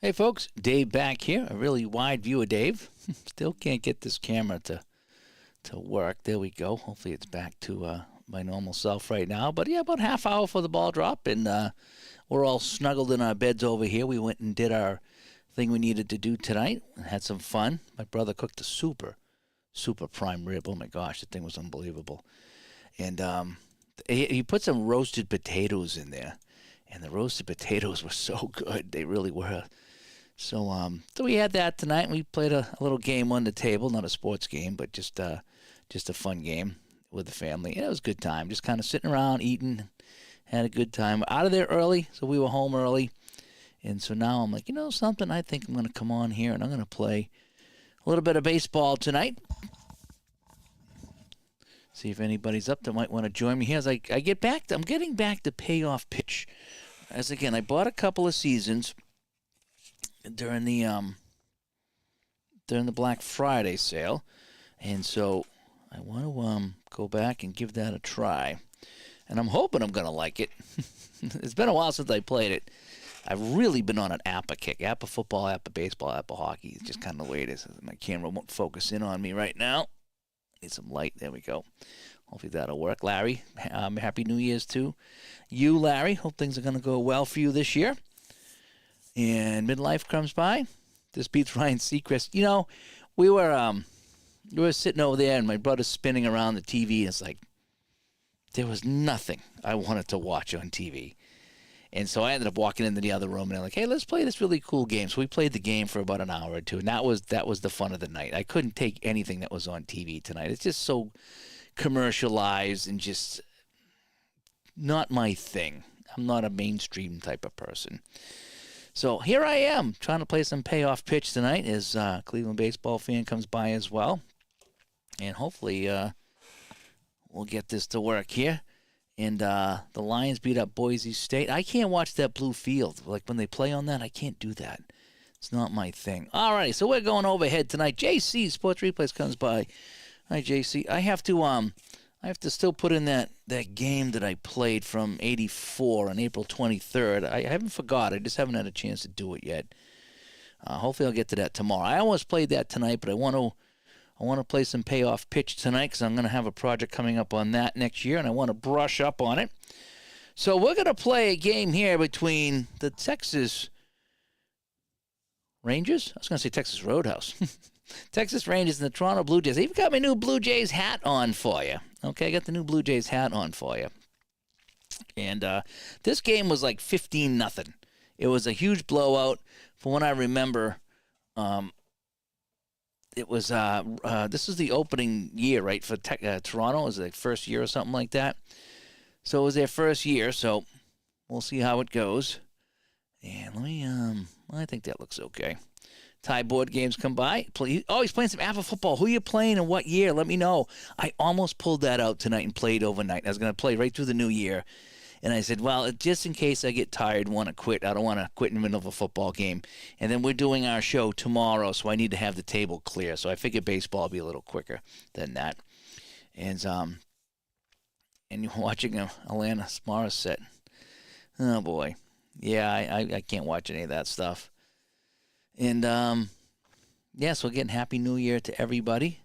Hey folks, Dave back here. A really wide view of Dave. Still can't get this camera to work. There we go. Hopefully it's back to my normal self right now. But yeah, about half hour for the ball drop, and we're all snuggled in our beds over here. We went and did our thing we needed to do tonight and had some fun. My brother cooked a super prime rib. Oh my gosh, the thing was unbelievable. And he put some roasted potatoes in there, and the roasted potatoes were so good. They really were. So we had that tonight, and we played a little game on the table, not a sports game, but just a fun game with the family. And it was a good time, just kind of sitting around, eating, had a good time. Out of there early, so we were home early. And so now I'm like, you know something, I think I'm going to come on here, and I'm going to play a little bit of baseball tonight. See if anybody's up that might want to join me here as I get back. I'm getting back to Payoff Pitch. As again, I bought a couple of seasons during the Black Friday sale, and so I want to go back and give that a try, and I'm hoping I'm gonna like it. It's been a while since I played it. I've really been on an APA kick, APA football, APA baseball, APA hockey. It's just kind of the way it is. My camera won't focus in on me right now. Need some light. There we go. Hopefully that'll work. Larry, Happy New Year's to you, Larry. Hope things are gonna go well for you this year. And midlife comes by. This beats Ryan Seacrest. You know, we were sitting over there, and my brother's spinning around the TV. And it's like there was nothing I wanted to watch on TV, and so I ended up walking into the other room, and they're like, "Hey, let's play this really cool game." So we played the game for about an hour or two, and that was the fun of the night. I couldn't take anything that was on TV tonight. It's just so commercialized and just not my thing. I'm not a mainstream type of person. So here I am trying to play some Payoff Pitch tonight as a Cleveland baseball fan comes by as well. And hopefully we'll get this to work here. And the Lions beat up Boise State. I can't watch that blue field. Like when they play on that, I can't do that. It's not my thing. All right, so we're going overhead tonight. JC, Sports Replays comes by. Hi, JC. I have to still put in that game that I played from '84 on April 23rd. I haven't forgot. I just haven't had a chance to do it yet. Hopefully I'll get to that tomorrow. I almost played that tonight, but I want to play some Payoff Pitch tonight because I'm going to have a project coming up on that next year, and I want to brush up on it. So we're going to play a game here between the Texas Rangers. I was going to say Texas Roadhouse. Texas Rangers and the Toronto Blue Jays. I even got my new Blue Jays hat on for you. Okay, I got the new Blue Jays hat on for you. And this game was like 15-0. It was a huge blowout. From what I remember, it was this is the opening year, right, for Toronto. It was their first year or something like that. So it was their first year, so we'll see how it goes. And let me, I think that looks okay. Tie board games come by. He's playing some APA football. Who are you playing and what year? Let me know. I almost pulled that out tonight and played overnight. I was going to play right through the new year. And I said, well, just in case I get tired and want to quit, I don't want to quit in the middle of a football game. And then we're doing our show tomorrow, so I need to have the table clear. So I figured baseball will be a little quicker than that. And you're watching Alanis Morissette. Oh, boy. Yeah, I can't watch any of that stuff. And, so again, Happy New Year to everybody.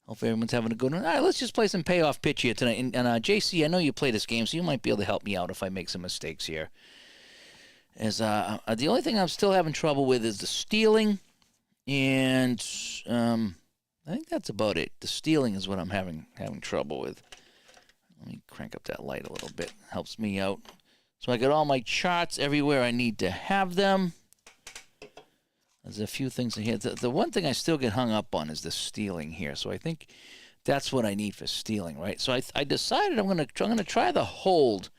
Hope everyone's having a good one. All right, let's just play some Payoff Pitch here tonight. And JC, I know you play this game, so you might be able to help me out if I make some mistakes here. As the only thing I'm still having trouble with is the stealing, and I think that's about it. The stealing is what I'm having trouble with. Let me crank up that light a little bit. Helps me out. So I got all my charts everywhere I need to have them. There's a few things in here. The one thing I still get hung up on is the stealing here. So I think that's what I need for stealing, right? So I decided I'm gonna try the hold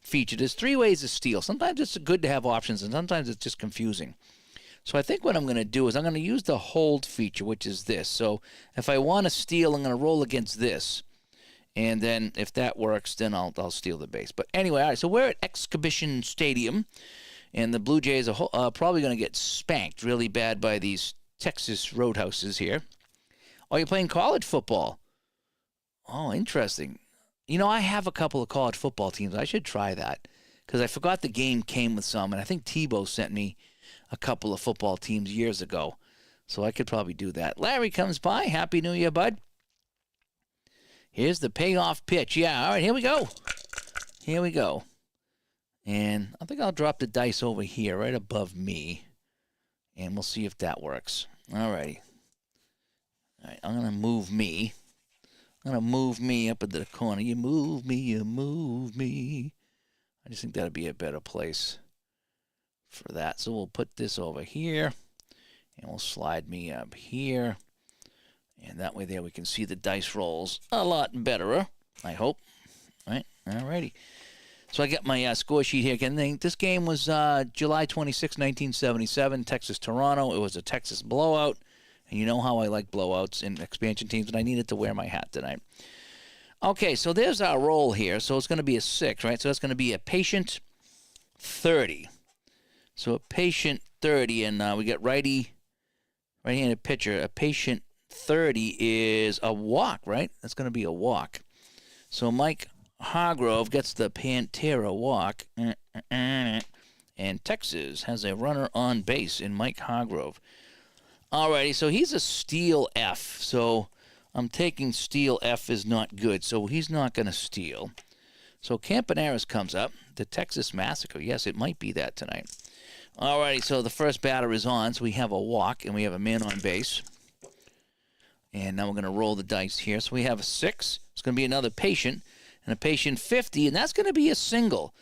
feature. There's 3 ways to steal. Sometimes it's good to have options, and sometimes it's just confusing. So I think what I'm going to do is I'm going to use the hold feature, which is this. So if I want to steal, I'm going to roll against this. And then if that works, then I'll steal the base. But anyway, all right, so we're at Exhibition Stadium. And the Blue Jays are probably going to get spanked really bad by these Texas Roadhouses here. Oh, you're playing college football. Oh, interesting. You know, I have a couple of college football teams. I should try that because I forgot the game came with some. And I think Tebow sent me a couple of football teams years ago. So I could probably do that. Larry comes by. Happy New Year, bud. Here's the payoff pitch. Yeah, all right, here we go. Here we go. And I think I'll drop the dice over here right above me. And we'll see if that works. All righty. All right, I'm going to move me. I'm going to move me up into the corner. You move me, you move me. I just think that'd be a better place for that. So we'll put this over here. And we'll slide me up here. And that way there we can see the dice rolls a lot better, I hope. Right? All righty. So I got my score sheet here again. This game was July 26, 1977, Texas-Toronto. It was a Texas blowout. And you know how I like blowouts in expansion teams, and I needed to wear my hat tonight. Okay, so there's our roll here. So it's going to be a 6, right? So that's going to be a patient 30. So a patient 30, and we got right-handed pitcher. A patient 30 is a walk, right? That's going to be a walk. So Mike Hargrove gets the Pantera walk. And Texas has a runner on base in Mike Hargrove. Alrighty, so he's a steal F. So I'm taking steal F is not good. So he's not going to steal. So Campaneris comes up. The Texas Massacre. Yes, it might be that tonight. Alrighty, so the first batter is on. So we have a walk and we have a man on base. And now we're going to roll the dice here. So we have a 6. It's going to be another patient. And a patient 50. And that's going to be a single.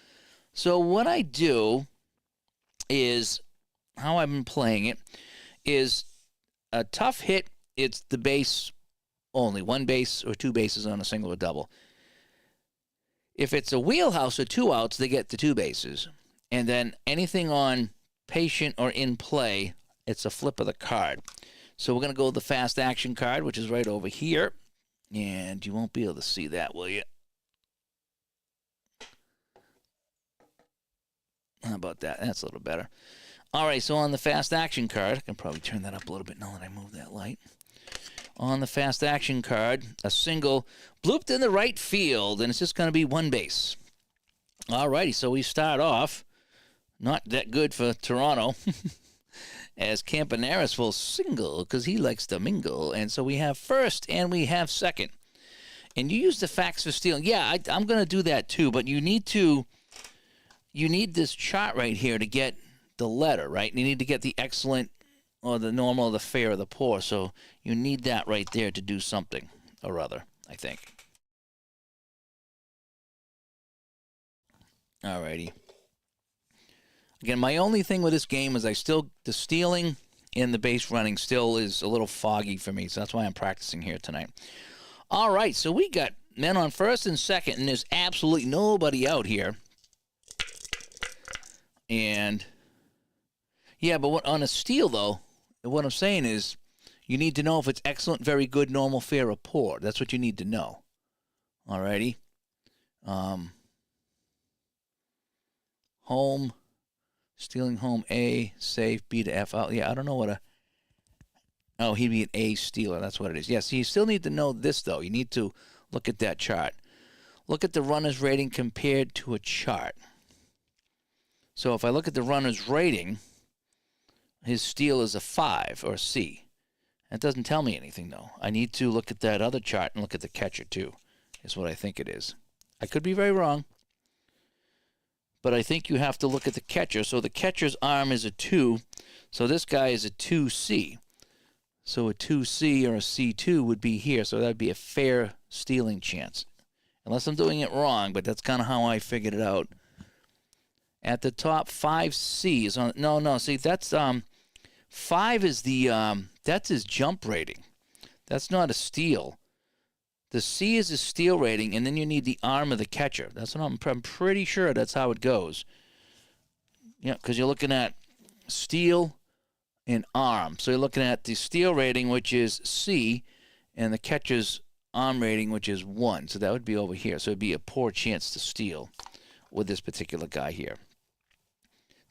So what I do is, how I've been playing it, is a tough hit, it's the base only. 1 base or 2 bases on a single or double. If it's a wheelhouse or 2 outs, they get the 2 bases. And then anything on patient or in play, it's a flip of the card. So we're going to go with the fast action card, which is right over here. And you won't be able to see that, will you? How about that? That's a little better. All right, so on the fast action card, I can probably turn that up a little bit now that I move that light. On the fast action card, a single blooped in the right field, and it's just going to be 1 base. All righty, so we start off not that good for Toronto, as Campaneris will single because he likes to mingle. And so we have first and we have second. And you use the facts for stealing. Yeah, I'm going to do that too, but you need this chart right here to get the letter, right? And you need to get the excellent or the normal, the fair, or the poor. So you need that right there to do something or other, I think. All righty. Again, my only thing with this game is the stealing and the base running still is a little foggy for me. So that's why I'm practicing here tonight. All right, so we got men on first and second, and there's absolutely nobody out here. And yeah, but on a steal, though, what I'm saying is you need to know if it's excellent, very good, normal, fair, or poor. That's what you need to know. All righty. Home. Stealing home A, safe, B to F. Oh, yeah, I don't know what oh, he'd be an A stealer. That's what it is. Yes, you still need to know this, though. You need to look at that chart. Look at the runner's rating compared to a chart. So if I look at the runner's rating, his steal is a 5 or a C. That doesn't tell me anything, though. I need to look at that other chart and look at the catcher, too, is what I think it is. I could be very wrong. But I think you have to look at the catcher. So the catcher's arm is a 2. So this guy is a 2C. So a 2C or a C2 would be here. So that would be a fair stealing chance. Unless I'm doing it wrong, but that's kind of how I figured it out. At the top, 5C is on. No. See, that's 5 is the that's his jump rating. That's not a steal. The C is a steal rating, and then you need the arm of the catcher. That's what I'm pretty sure that's how it goes. Yeah, because you're looking at steal and arm. So you're looking at the steal rating, which is C, and the catcher's arm rating, which is 1. So that would be over here. So it'd be a poor chance to steal with this particular guy here.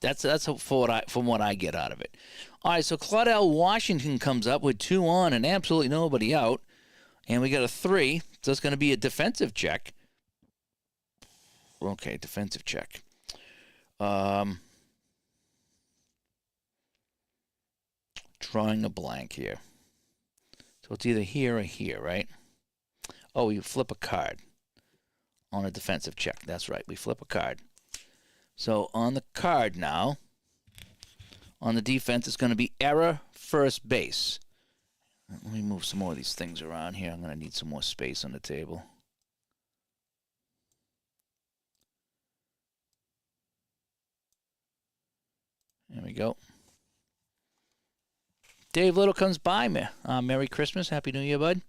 That's from what I get out of it. All right, so Claudel Washington comes up with 2 on and absolutely nobody out. And we got a 3, so it's going to be a defensive check. Okay, defensive check. drawing a blank here. So it's either here or here, right? Oh, you flip a card on a defensive check. That's right. We flip a card. So on the card now, on the defense, it's going to be error first base. Let me move some more of these things around here. I'm going to need some more space on the table. There we go. Dave Little comes by me. Merry Christmas. Happy New Year, bud.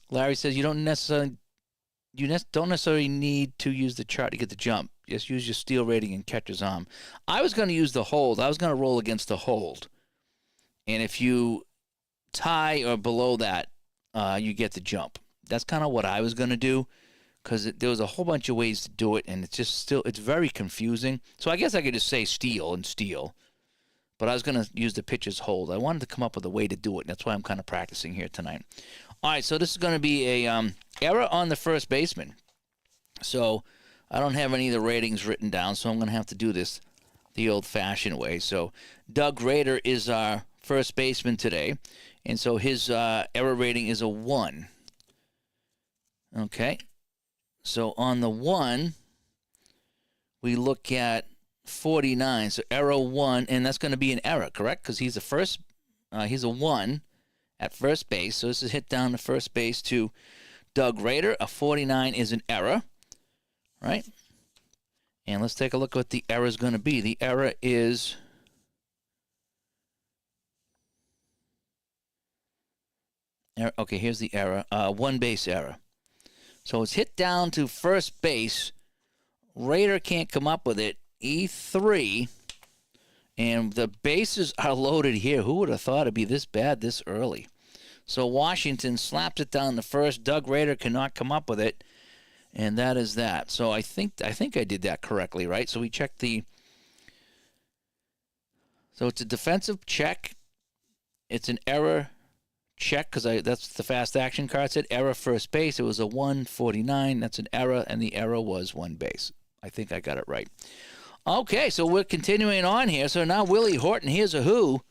Larry says you don't necessarily need to use the chart to get the jump. Just use your steal rating and catcher's arm. I was going to use the hold. I was going to roll against the hold. And if you tie or below that, you get the jump. That's kind of what I was going to do, because there was a whole bunch of ways to do it, and it's very confusing. So I guess I could just say steal and steal. But I was going to use the pitcher's hold. I wanted to come up with a way to do it, and that's why I'm kind of practicing here tonight. All right, so this is going to be a error on the first baseman. So I don't have any of the ratings written down, so I'm going to have to do this the old-fashioned way. So Doug Rader is our first baseman today, and so his error rating is a 1. Okay, so on the 1, we look at 49, so error 1, and that's going to be an error, correct? Because he's he's a 1 at first base, so this is hit down to first base to Doug Rader. A 49 is an error, right? And let's take a look at what the error is going to be. The error is okay, here's the error, one base error. So it's hit down to first base. Rader can't come up with it. E3, and the bases are loaded here. Who would have thought it'd be this bad this early? So Washington slaps it down to first. Doug Rader cannot come up with it, and that is that. So I think I did that correctly, right? So we checked the. So it's a defensive check. It's an error check, because that's the fast action card said. Error first base. It was a 149. That's an error, and the error was one base. I think I got it right. Okay, so we're continuing on here. So now Willie Horton, here's a who,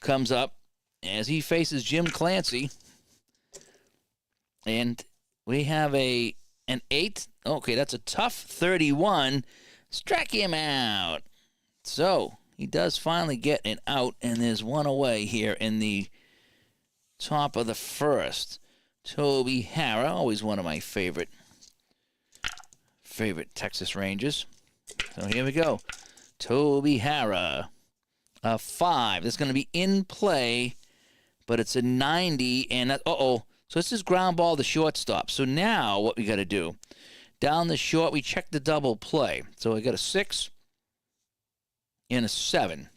comes up as he faces Jim Clancy. And we have an 8. Okay, that's a tough 31. Struck him out. So he does finally get an out, and there's one away here in the top of the first. Toby Harrah, always one of my favorite Texas Rangers. So here we go. Toby Harrah, a 5. That's going to be in play, but it's a 90, and that, so this is ground ball to shortstop. So now what we got to do, down the short, we check the double play. So I got a 6 and a 7.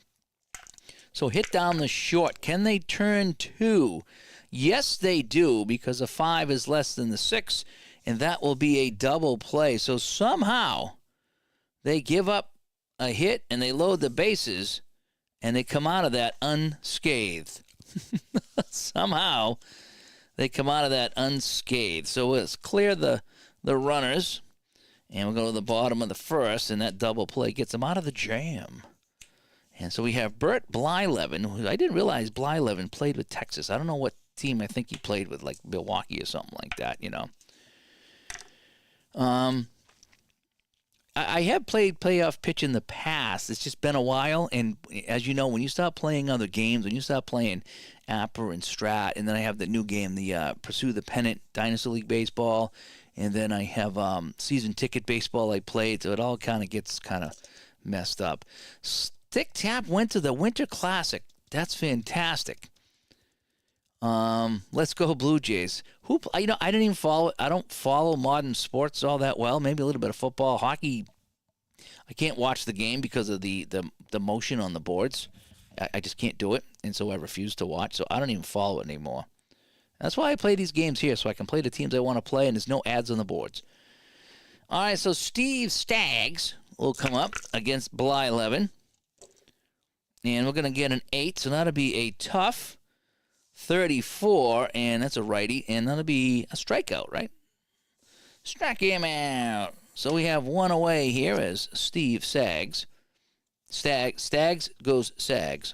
So hit down the short. Can they turn 2? Yes, they do, because a 5 is less than the 6, and that will be a double play. So somehow they give up a hit, and they load the bases, and they come out of that unscathed. Somehow they come out of that unscathed. So let's clear the runners, and we'll go to the bottom of the first, and that double play gets them out of the jam. And so we have Bert Blyleven, who I didn't realize Blyleven played with Texas. I don't know what team. I think he played with, like Milwaukee or something like that, you know. I have played Payoff Pitch in the past. It's just been a while, and as you know, when you start playing other games, when you start playing Apper and Strat, and then I have the new game, the Pursue the Pennant Dynasty League Baseball, and then I have season ticket baseball I played, so it all kind of gets kind of messed up. Stick Tap went to the Winter Classic. That's fantastic. Let's go Blue Jays. I didn't even follow. I don't follow modern sports all that well. Maybe a little bit of football, hockey. I can't watch the game because of the motion on the boards. I just can't do it, and so I refuse to watch. So I don't even follow it anymore. That's why I play these games here, so I can play the teams I want to play, and there's no ads on the boards. All right, so Steve Staggs will come up against Blyleven, and we're going to get an 8, so that'll be a tough 34, and that's a righty, and that'll be a strikeout, right? Struck him out. So we have one away here as Steve Staggs Stags goes Sags.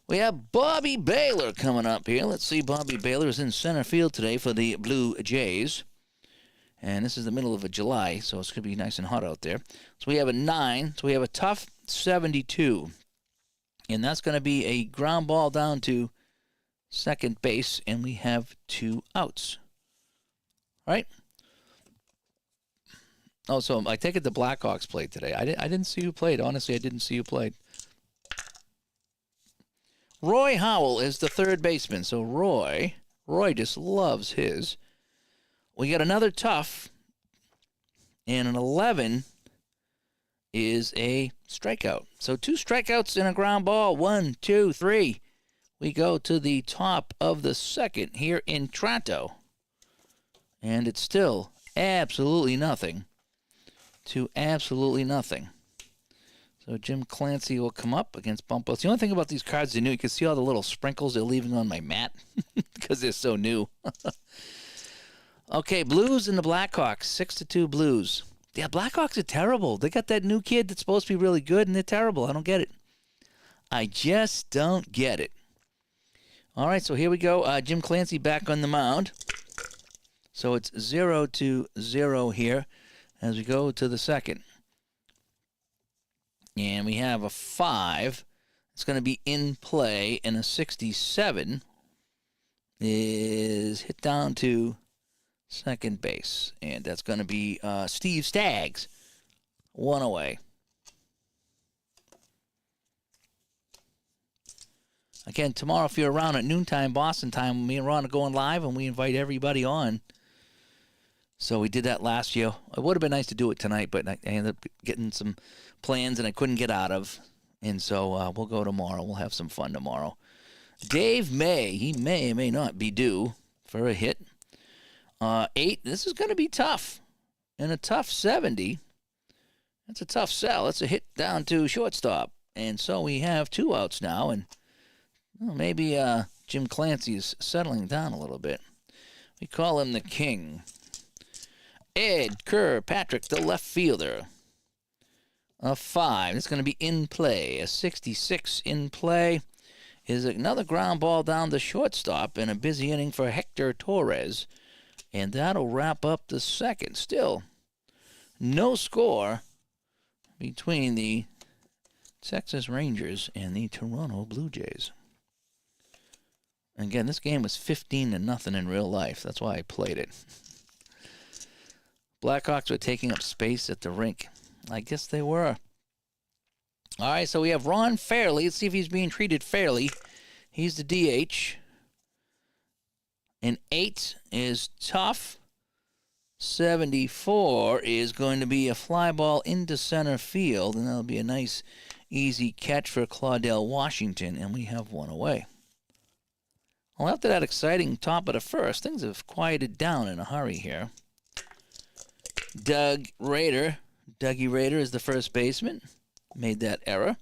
We have Bobby Baylor coming up here. Let's see, Bobby Baylor is in center field today for the Blue Jays. And this is the middle of July, so it's going to be nice and hot out there. So we have a 9. So we have a tough 72. And that's going to be a ground ball down to second base, and we have 2 outs. All right? Oh, so I take it the Blackhawks played today. I didn't see who played. Honestly, I didn't see who played. Roy Howell is the third baseman. So Roy just loves his. We got another tough, and an 11 is a strikeout. So 2 strikeouts and a ground ball. 1, 2, 3. We go to the top of the second here in Toronto. And it's still absolutely nothing to absolutely nothing. So Jim Clancy will come up against Bumpos. The only thing about these cards they new, you can see all the little sprinkles they're leaving on my mat because they're so new. Okay, Blues and the Blackhawks, 6-2 Blues. Yeah, Blackhawks are terrible. They got that new kid that's supposed to be really good, and they're terrible. I don't get it. I just don't get it. All right, so here we go. Jim Clancy back on the mound. So it's 0-0 here as we go to the second. And we have a 5. It's going to be in play, and a 67 is hit down to second base. And that's going to be Steve Staggs, 1 away. Again, tomorrow, if you're around at noontime, Boston time, me and Ron are going live, and we invite everybody on. So we did that last year. It would have been nice to do it tonight, but I ended up getting some plans and I couldn't get out of. And so we'll go tomorrow. We'll have some fun tomorrow. Dave May, he may or may not be due for a hit. 8, this is going to be tough. And a tough 70. That's a tough sell. That's a hit down to shortstop. And so we have 2 outs now. And maybe Jim Clancy is settling down a little bit. We call him the King. Ed Kirkpatrick, the left fielder. A 5. It's going to be in play. A 66 in play is another ground ball down the shortstop and a busy inning for Hector Torres. And that'll wrap up the second. Still, no score between the Texas Rangers and the Toronto Blue Jays. Again, this game was 15-0 in real life. That's why I played it. Blackhawks were taking up space at the rink. I guess they were. All right, so we have Ron Fairley. Let's see if he's being treated fairly. He's the DH. An 8 is tough. 74 is going to be a fly ball into center field, and that'll be a nice, easy catch for Claudel Washington, and we have 1 away. Well, after that exciting top of the first, things have quieted down in a hurry here. Dougie Rader is the first baseman. Made that error.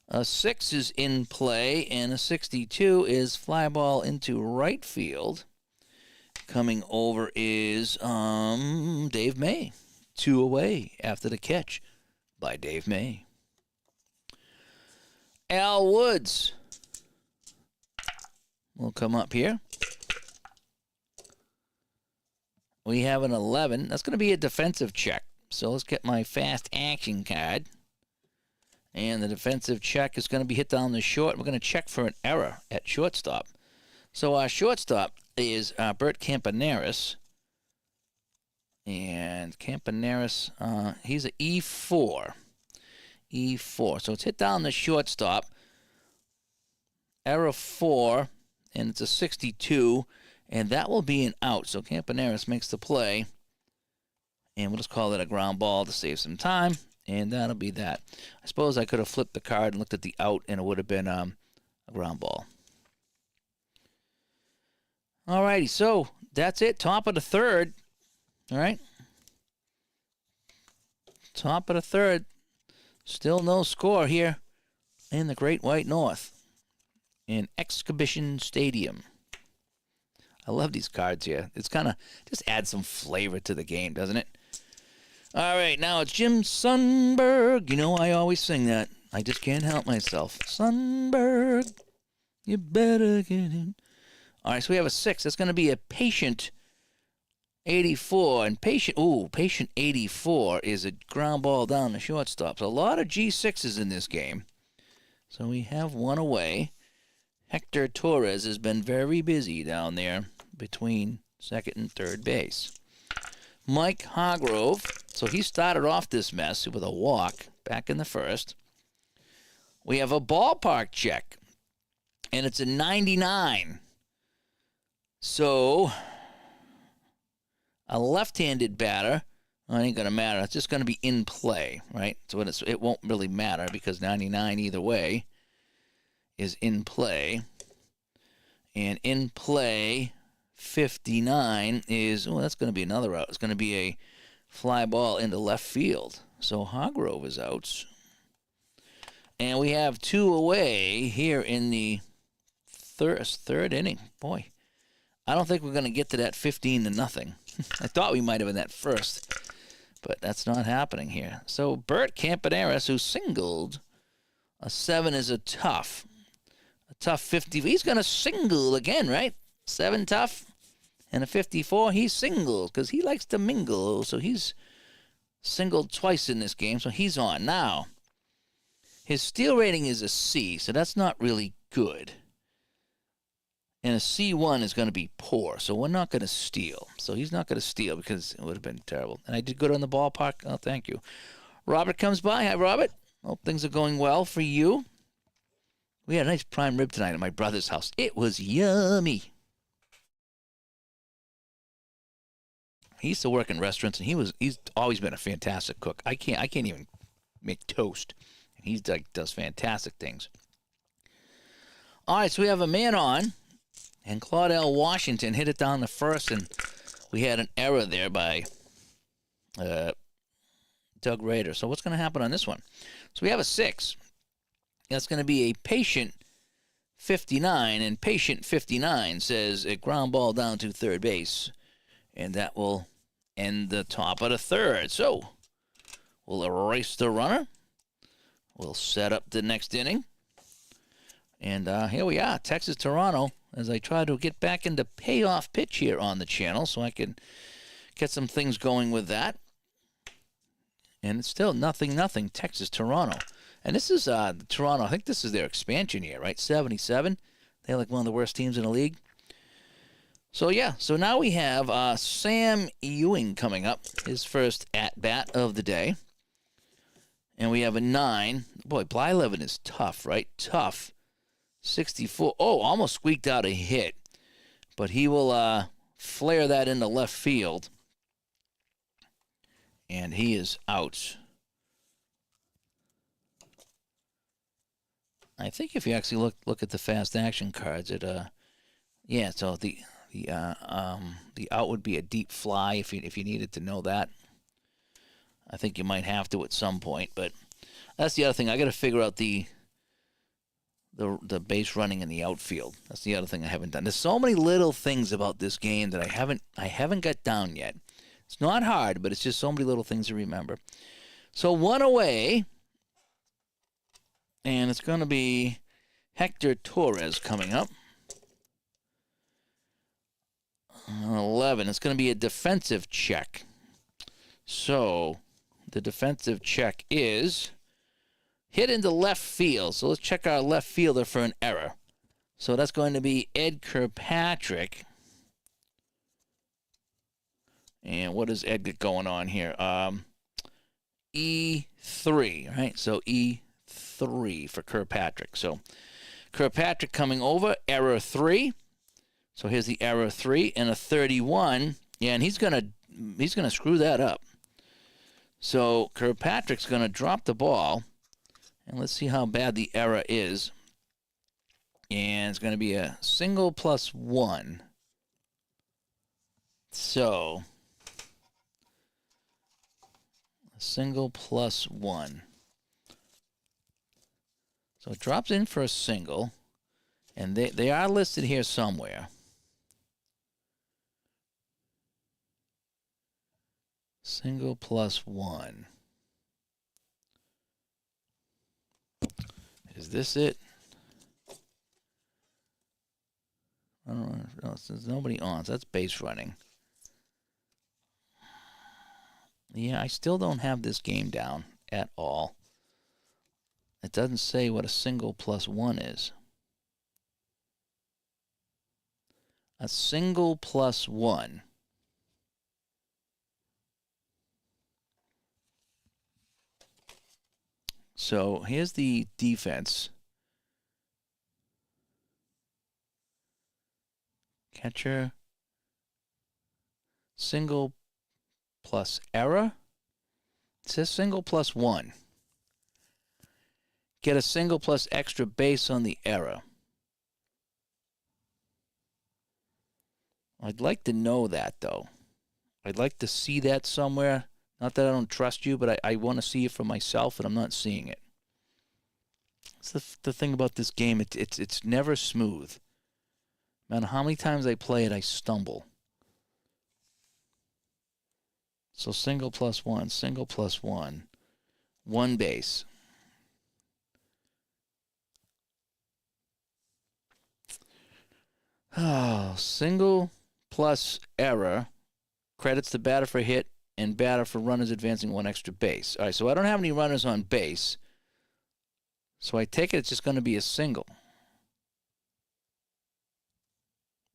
A 6 is in play, and a 62 is fly ball into right field. Coming over is Dave May. 2 away after the catch by Dave May. Al Woods will come up here. We have an 11. That's going to be a defensive check. So let's get my fast action card. And the defensive check is going to be hit down the short. We're going to check for an error at shortstop. So our shortstop is Bert Campaneris. And Campaneris, he's an E4. E4. So it's hit down the shortstop. Error 4. And it's a 62. And that will be an out. So Campaneris makes the play. And we'll just call it a ground ball to save some time. And that'll be that. I suppose I could have flipped the card and looked at the out, and it would have been a ground ball. All righty, so that's it. Top of the third. All right. Top of the third. Still no score here in the Great White North in Exhibition Stadium. I love these cards here. It's kind of just adds some flavor to the game, doesn't it? All right, now it's Jim Sundberg. You know I always sing that. I just can't help myself. Sundberg, you better get in. All right, so we have a 6. That's going to be a patient 84. And patient 84 is a ground ball down the shortstop. So a lot of G6s in this game. So we have one away. Hector Torres has been very busy down there between second and third base. Mike Hargrove, so he started off this mess with a walk back in the first. We have a ballpark check, and it's a 99. So a left-handed batter, well, it ain't going to matter. It's just going to be in play, right? So it won't really matter because 99 either way is in play. And in play, 59 is, that's going to be another out. It's going to be a fly ball into left field. So Hargrove is out. And we have 2 away here in the third inning. Boy, I don't think we're going to get to that 15-0. I thought we might have in that first, but that's not happening here. So Bert Campaneris, who singled, a 7 is a tough 50. He's going to single again, right? 7 tough and a 54. He singles because he likes to mingle. So he's singled twice in this game. So he's on. Now, his steal rating is a C. So that's not really good. And a C1 is going to be poor. So we're not going to steal. So he's not going to steal because it would have been terrible. And I did good on the ballpark. Oh, thank you. Robert comes by. Hi, Robert. Hope things are going well for you. We had a nice prime rib tonight at my brother's house. It was yummy. He used to work in restaurants, and he's always been a fantastic cook. I can't even make toast. And he does fantastic things. All right, so we have a man on, and Claudel Washington hit it down the first, and we had an error there by Doug Rader. So what's going to happen on this one? So we have a 6. That's going to be a patient 59, and patient 59 says a ground ball down to third base, and that will end the top of the third. So we'll erase the runner. We'll set up the next inning. And here we are, Texas-Toronto, as I try to get back into Payoff Pitch here on the channel so I can get some things going with that. And it's still 0-0, Texas-Toronto. And this is Toronto. I think this is their expansion year, right? 77. They're like one of the worst teams in the league. So, yeah. So now we have Sam Ewing coming up. His first at-bat of the day. And we have a 9. Boy, Blyleven is tough, right? Tough. 64. Oh, almost squeaked out a hit. But he will flare that into left field. And he is out. I think if you actually look at the fast action cards, so the out would be a deep fly if you needed to know that. I think you might have to at some point, but that's the other thing. I got to figure out the base running in the outfield. That's the other thing I haven't done. There's so many little things about this game that I haven't got down yet. It's not hard, but it's just so many little things to remember. So 1 away. And it's going to be Hector Torres coming up. 11. It's going to be a defensive check. So the defensive check is hit into left field. So let's check our left fielder for an error. So that's going to be Ed Kirkpatrick. And what is Ed got going on here? E3, right? So E3 for Kirkpatrick. So Kirkpatrick coming over, error 3. So here's the error 3 and a 31. Yeah, and he's gonna screw that up. So Kirkpatrick's gonna drop the ball, and let's see how bad the error is. And it's gonna be a single plus 1. So a single plus 1. So it drops in for a single, and they are listed here somewhere. Single plus 1. Is this it? I don't know. No, there's nobody on, so that's base running. Yeah, I still don't have this game down at all. It doesn't say what a single plus 1 is. A single plus 1. So here's the defense. Catcher. Single plus error. It says single plus 1. Get a single plus extra base on the error. I'd like to know that, though. I'd like to see that somewhere. Not that I don't trust you, but I want to see it for myself, and I'm not seeing it. That's the thing about this game. It's never smooth. No matter how many times I play it, I stumble. So single plus 1, single plus 1. 1 base. Oh, single plus error credits the batter for hit and batter for runners advancing 1 extra base. All right, so I don't have any runners on base. So I take it it's just going to be a single.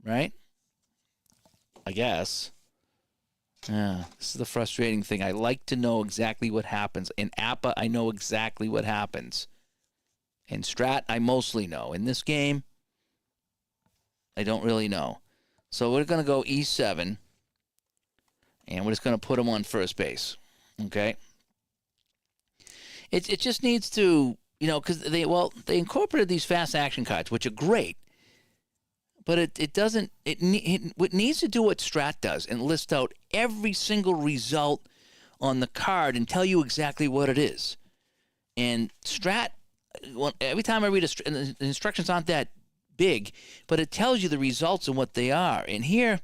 Right? I guess. This is the frustrating thing. I like to know exactly what happens. In APA, I know exactly what happens. In Strat, I mostly know. In this game, I don't really know. So we're going to go E7. And we're just going to put him on first base. Okay? It just needs to, because they incorporated these fast action cards, which are great. But it doesn't, it needs to do what Strat does and list out every single result on the card and tell you exactly what it is. And Strat, every time I read the instructions aren't that big, but it tells you the results and what they are. And here,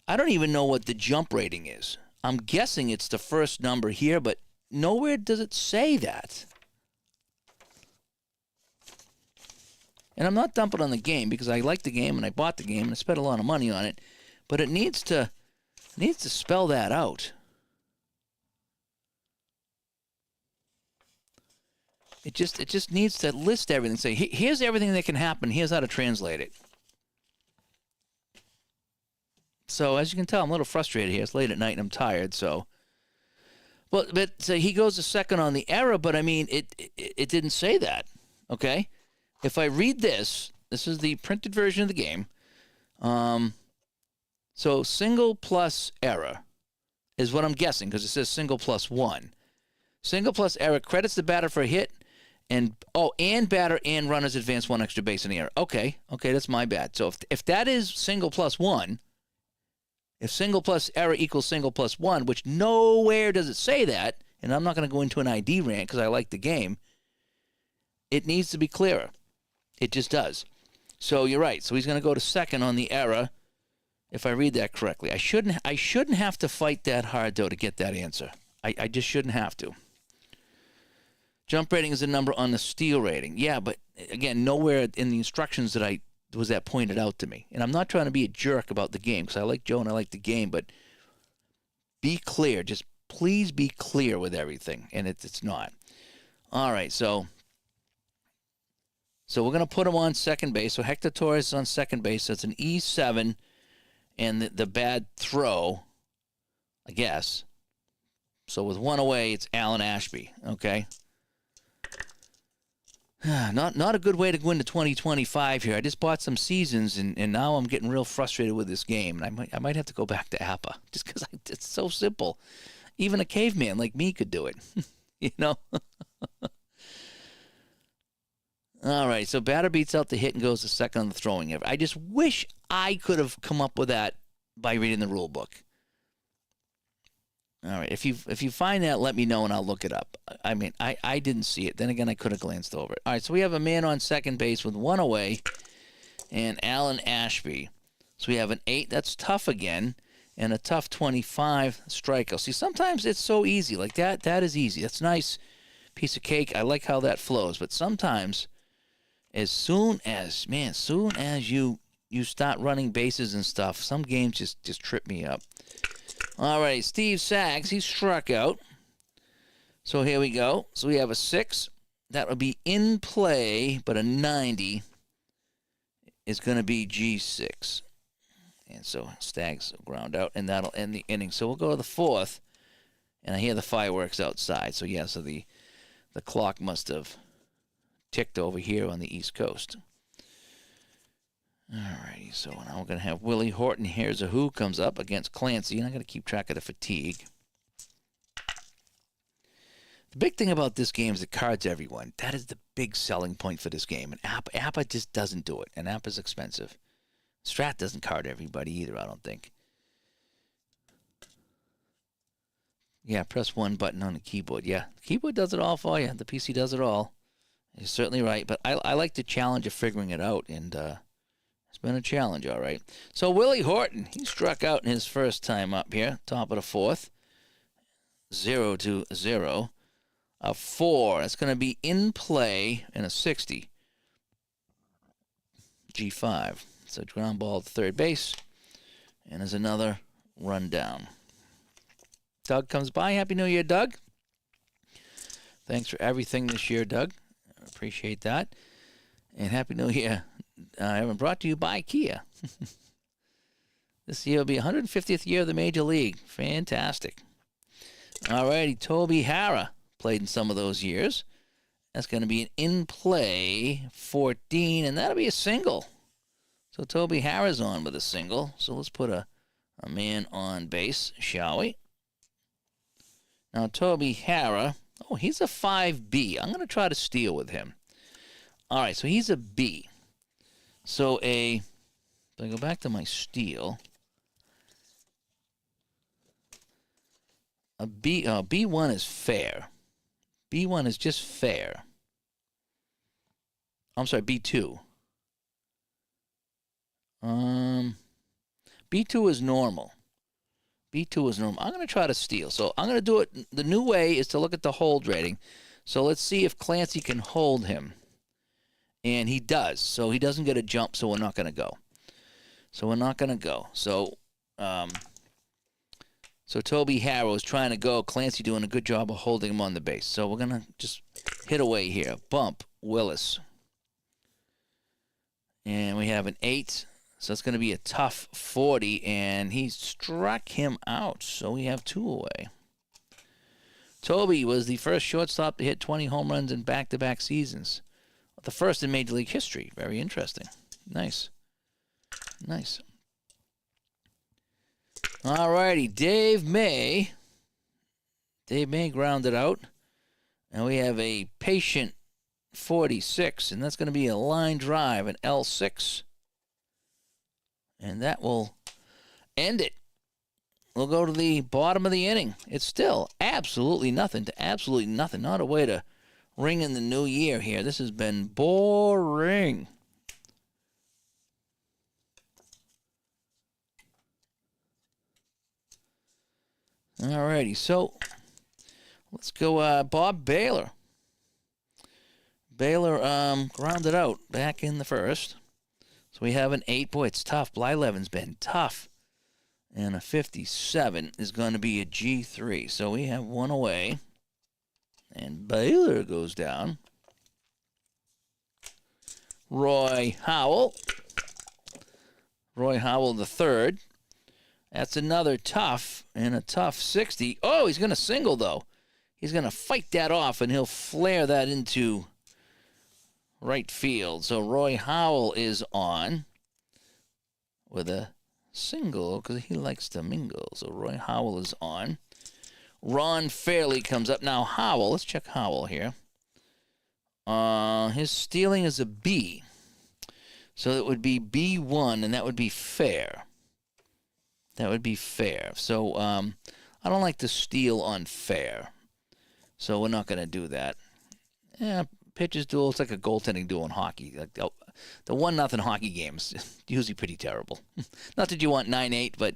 I don't even know what the jump rating is. I'm guessing it's the first number here, but nowhere does it say that. And I'm not dumping on the game because I like the game and I bought the game and I spent a lot of money on it, but it needs to spell that out. It just needs to list everything. Say, here's everything that can happen. Here's how to translate it. So as you can tell, I'm a little frustrated here. It's late at night and I'm tired. So, but so he goes to second on the error. But I mean, it didn't say that. Okay, if I read this is the printed version of the game. So single plus error is what I'm guessing because it says single plus 1. Single plus error credits the batter for a hit. And batter and runners advance 1 extra base in the error. Okay, that's my bad. So if that is single plus 1, if single plus error equals single plus 1, which nowhere does it say that, and I'm not going to go into an ID rant because I like the game, it needs to be clearer. It just does. So you're right. So he's going to go to second on the error, if I read that correctly. I shouldn't have to fight that hard, though, to get that answer. I just shouldn't have to. Jump rating is a number on the steal rating. Yeah, but again, nowhere in the instructions was that pointed out to me. And I'm not trying to be a jerk about the game because I like Joe and I like the game, but be clear. Just please be clear with everything, and it's not. All right, so we're going to put him on second base. So Hector Torres is on second base. That's an E7, and the bad throw, I guess. So with 1 away, it's Alan Ashby, okay? Not a good way to go into 2025 here. I just bought some seasons, and now I'm getting real frustrated with this game. And I might have to go back to APA just because it's so simple. Even a caveman like me could do it, All right, so batter beats out the hit and goes to second on the throwing error. I just wish I could have come up with that by reading the rule book. All right, if you find that, let me know and I'll look it up. I mean, I didn't see it. Then again, I could have glanced over it. All right, so we have a man on second base with 1 away and Alan Ashby. So we have an 8. That's tough again. and a tough 25 strikeout. See, sometimes it's so easy. Like that. That is easy. That's a nice piece of cake. I like how that flows. But sometimes, as soon as you start running bases and stuff, some games just trip me up. All right, Steve Sags, he struck out. So here we go. So we have a 6. That would be in play, but a 90 is going to be G6. And so Stags ground out, and that'll end the inning. So we'll go to the 4th, and I hear the fireworks outside. So, yeah, so the clock must have ticked over here on the East Coast. All righty, so now we're going to have Willie Horton. Here's a who comes up against Clancy, and I got to keep track of the fatigue. The big thing about this game is it cards everyone. That is the big selling point for this game. And Appa just doesn't do it, and Appa's expensive. Strat doesn't card everybody either, I don't think. Yeah, press one button on the keyboard. Yeah, the keyboard does it all for you. The PC does it all. You're certainly right, but I like the challenge of figuring it out, and it's been a challenge, all right. So Willie Horton, he struck out in his first time up here, top of the 4th. 0-0. A 4. That's going to be in play in a 60. G5. So ground ball to third base. And there's another run down. Doug comes by. Happy New Year, Doug. Thanks for everything this year, Doug. I appreciate that. And Happy New Year. Brought to you by Kia. This year will be 150th year of the Major League. Fantastic. All righty, Toby Hara played in some of those years. That's going to be an in-play 14, and that'll be a single. So Toby Hara's on with a single. So let's put a man on base, shall we? Now, Toby Hara, he's a 5B. I'm going to try to steal with him. All right, so he's a B. So if I go back to my steal, a B, B1 is fair. B1 is just fair. I'm sorry, B2. B2 is normal. B2 is normal. I'm going to try to steal. So I'm going to do it. The new way is to look at the hold rating. So let's see if Clancy can hold him. And he does. So he doesn't get a jump, so we're not going to go. So Toby Harrow is trying to go. Clancy doing a good job of holding him on the base. So we're going to just hit away here. Bump Willis. And we have an 8. So it's going to be a tough 40. And he struck him out. So we have 2 away. Toby was the first shortstop to hit 20 home runs in back-to-back seasons. The first in Major League history. Very interesting. Nice. All righty, Dave May. Dave May grounded out. And we have a patient 46, and that's going to be a line drive, an L6. And that will end it. We'll go to the bottom of the inning. It's still absolutely nothing to absolutely nothing. Not a way to ring in the new year here. This has been boring. All righty, so let's go Bob Baylor. Baylor grounded out back in the first. So we have an 8. Boy, it's tough. Blyleven's been tough. And a 57 is going to be a G3. So we have 1 away. And Baylor goes down. Roy Howell. Roy Howell the third. That's another tough and a tough 60. Oh, he's going to single, though. He's going to fight that off, and he'll flare that into right field. So Roy Howell is on with a single because he likes to mingle. So Roy Howell is on. Ron Fairley comes up. Now Howell, let's check Howell here. His stealing is a B. So it would be B1, and that would be fair. That would be fair. So I don't like to steal unfair. So we're not going to do that. Yeah, pitches duel, it's like a goaltending duel in hockey. Like the 1-0 hockey games, usually pretty terrible. Not that you want 9-8, but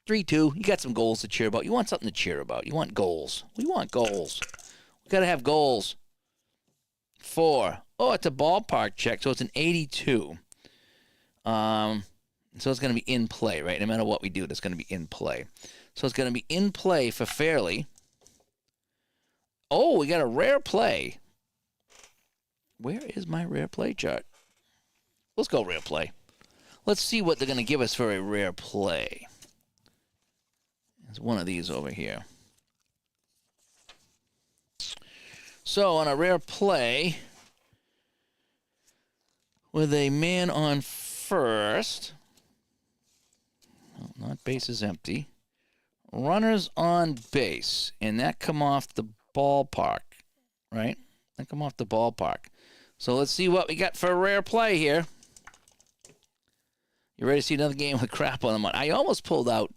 3-2. You got some goals to cheer about. You want something to cheer about. You want goals. We want goals. We got to have goals. 4. Oh, it's a ballpark check, so it's an 82. So it's going to be in play, right? No matter what we do, it's going to be in play. So it's going to be in play for Fairley. Oh, we got a rare play. Where is my rare play chart? Let's go rare play. Let's see what they're going to give us for a rare play. There's one of these over here. So on a rare play, with a man on first, oh, not bases empty, runners on base, and that come off the ballpark, right? That come off the ballpark. So let's see what we got for a rare play here. You ready to see another game with crap on them? I almost pulled out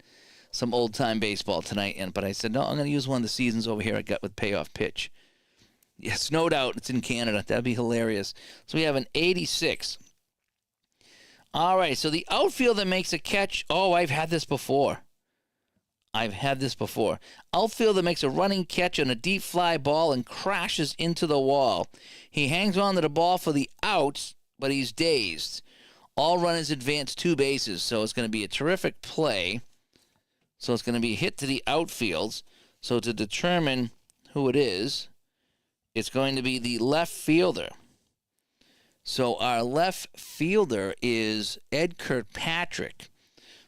some old-time baseball tonight, but I said, no, I'm going to use one of the seasons over here I got with Payoff Pitch. Yeah, snowed out. It's in Canada. That'd be hilarious. So we have an 86. All right, so the outfielder makes a catch. Oh, I've had this before. Outfielder makes a running catch on a deep fly ball and crashes into the wall. He hangs on to the ball for the outs, but he's dazed. All runners advance 2 bases, so it's going to be a terrific play. So it's going to be hit to the outfields. So to determine who it is, it's going to be the left fielder. So our left fielder is Ed Kirkpatrick.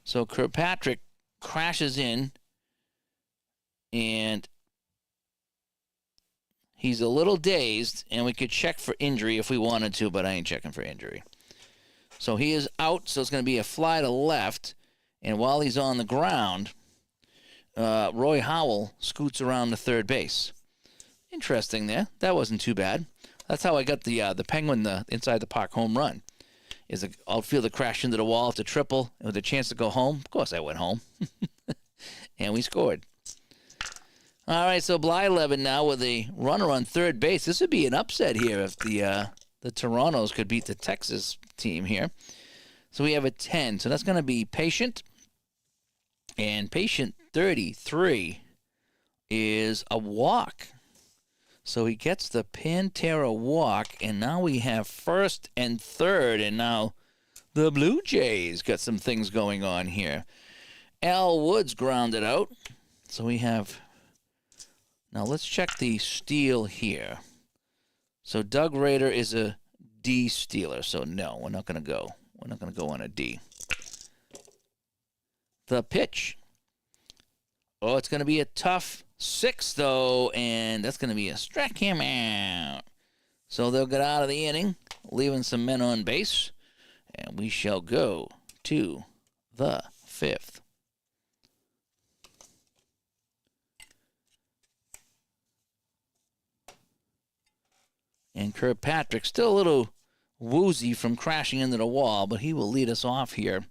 So Kirkpatrick crashes in, and he's a little dazed, and we could check for injury if we wanted to, but I ain't checking for injury. So he is out, so it's going to be a fly to left, and while he's on the ground, Roy Howell scoots around to third base. Interesting there. That wasn't too bad. That's how I got the Penguin inside the park home run. Is the outfielder crashed into the wall at the triple and with a chance to go home. Of course I went home. And we scored. All right, so Blyleven now with a runner on third base. This would be an upset here if the Torontos could beat the Texas team here. So we have a 10. So that's going to be Patient. And Patient 33 is a walk. So he gets the Pantera walk, and now we have first and third, and now the Blue Jays got some things going on here. Al Woods grounded out. So we have... Now let's check the steal here. So Doug Rader is a D stealer, so no, we're not going to go. We're not going to go on a D. The pitch. Oh, it's going to be a tough 6, though, and that's going to be a strike him out. So they'll get out of the inning, leaving some men on base, and we shall go to the 5th. And Kirkpatrick still a little woozy from crashing into the wall, but he will lead us off here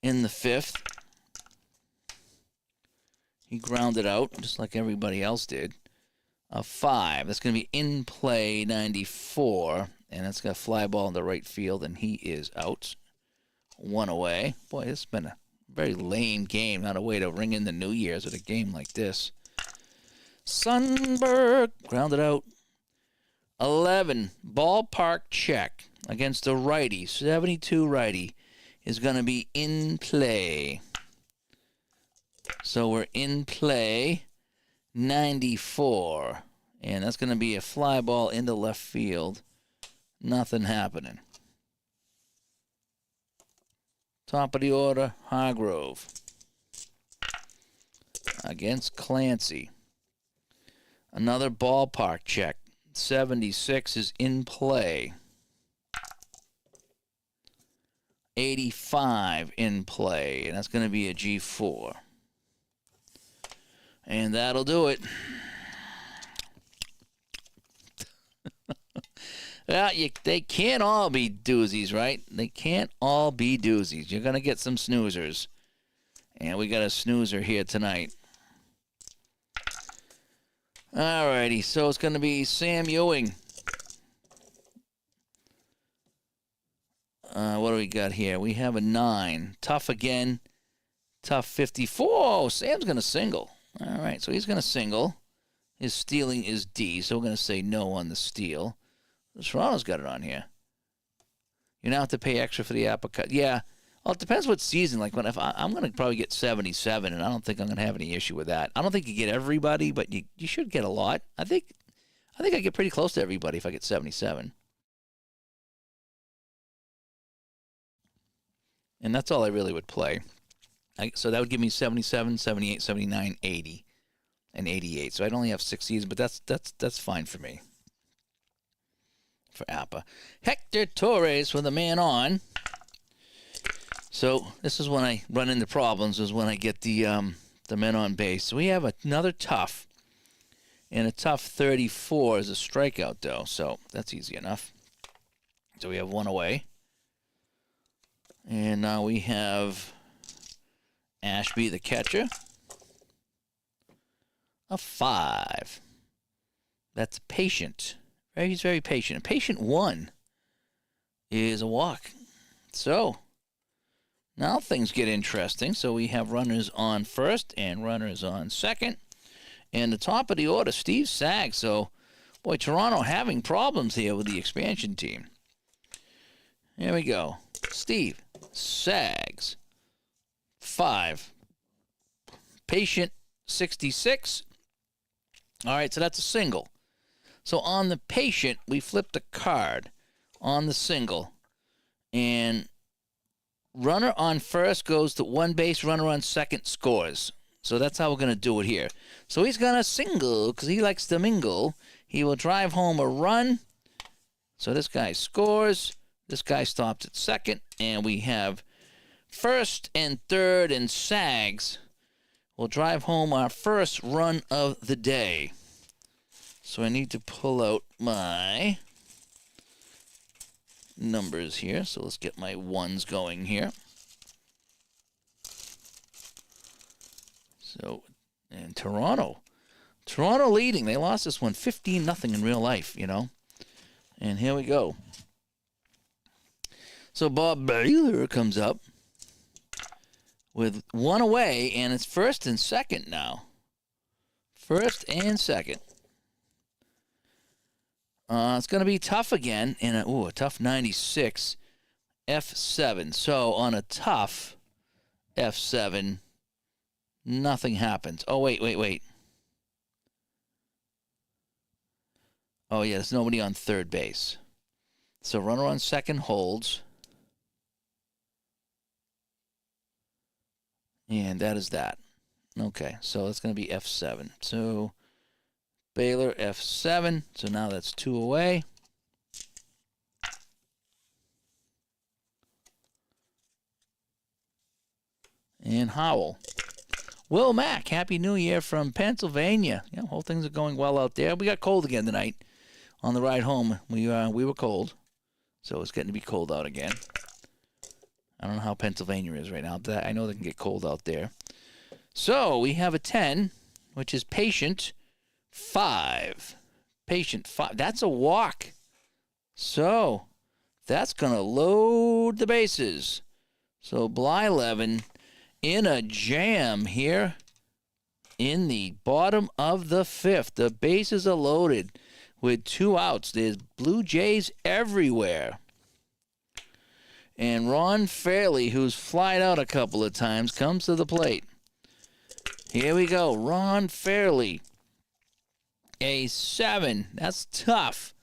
in the 5th. He grounded out, just like everybody else did. A 5. That's going to be in play 94. And that's got a fly ball in the right field, and he is out. 1 away. Boy, this has been a very lame game. Not a way to ring in the New Year's with a game like this. Sundberg grounded out. 11. Ballpark check against a righty. 72 righty is going to be in play. So we're in play 94. And that's going to be a fly ball into left field. Nothing happening. Top of the order, Hargrove. Against Clancy. Another ballpark check. 76 is in play. 85 in play. And that's going to be a G4. And that'll do it. Well, they can't all be doozies, right? They can't all be doozies. You're going to get some snoozers. And we got a snoozer here tonight. Alrighty, so it's going to be Sam Ewing. What do we got here? We have a 9. Tough again. Tough 54. Sam's going to single. All right, so he's going to single. His stealing is D, so we're going to say no on the steal. Toronto's got it on here. You now have to pay extra for the uppercut. Yeah, well, it depends what season. Like, if I'm going to probably get 77, and I don't think I'm going to have any issue with that. I don't think you get everybody, but you should get a lot. I think I get pretty close to everybody if I get 77. And that's all I really would play. So that would give me 77, 78, 79, 80, and 88. So I'd only have 6 seasons, but that's fine for me. For APA. Hector Torres with the man on. So this is when I run into problems, is when I get the men on base. So we have another tough. And a tough 34 is a strikeout, though. So that's easy enough. So we have one away. And now we have Ashby, the catcher. A 5. That's patient. He's very patient. Patient 1 is a walk. So now things get interesting. So we have runners on first and runners on second. And the top of the order, Steve Sags. So, boy, Toronto having problems here with the expansion team. Here we go. Steve Sags. 5. Patient 66. All right, so that's a single. So on the patient, we flip the card on the single. And runner on first goes to one base, runner on second scores. So that's how we're going to do it here. So he's going to single because he likes to mingle. He will drive home a run. So this guy scores. This guy stops at second. And we have first and third, and Sags will drive home our first run of the day. So I need to pull out my numbers here. So let's get my ones going here. So, and Toronto leading. They lost this one 15-0 in real life, you know. And here we go. So Bob Baylor comes up with one away, and it's first and second now. First and second. It's going to be tough again in a tough 96 F7. So on a tough F7, nothing happens. Oh, wait. Oh, yeah, there's nobody on third base. So runner on second holds. And that is that. Okay, so it's going to be F7. So Baylor F7. So now that's 2 away. And Howell. Will Mack, Happy New Year from Pennsylvania. Yeah, whole things are going well out there. We got cold again tonight. On the ride home, we were cold. So it's getting to be cold out again. I don't know how Pennsylvania is right now. I know they can get cold out there. So we have a 10, which is patient 5. Patient 5. That's a walk. So that's going to load the bases. So Blyleven in a jam here in the bottom of the 5th. The bases are loaded with 2 outs. There's Blue Jays everywhere. And Ron Fairley, who's flied out a couple of times, comes to the plate. Here we go. Ron Fairley. A 7. That's tough.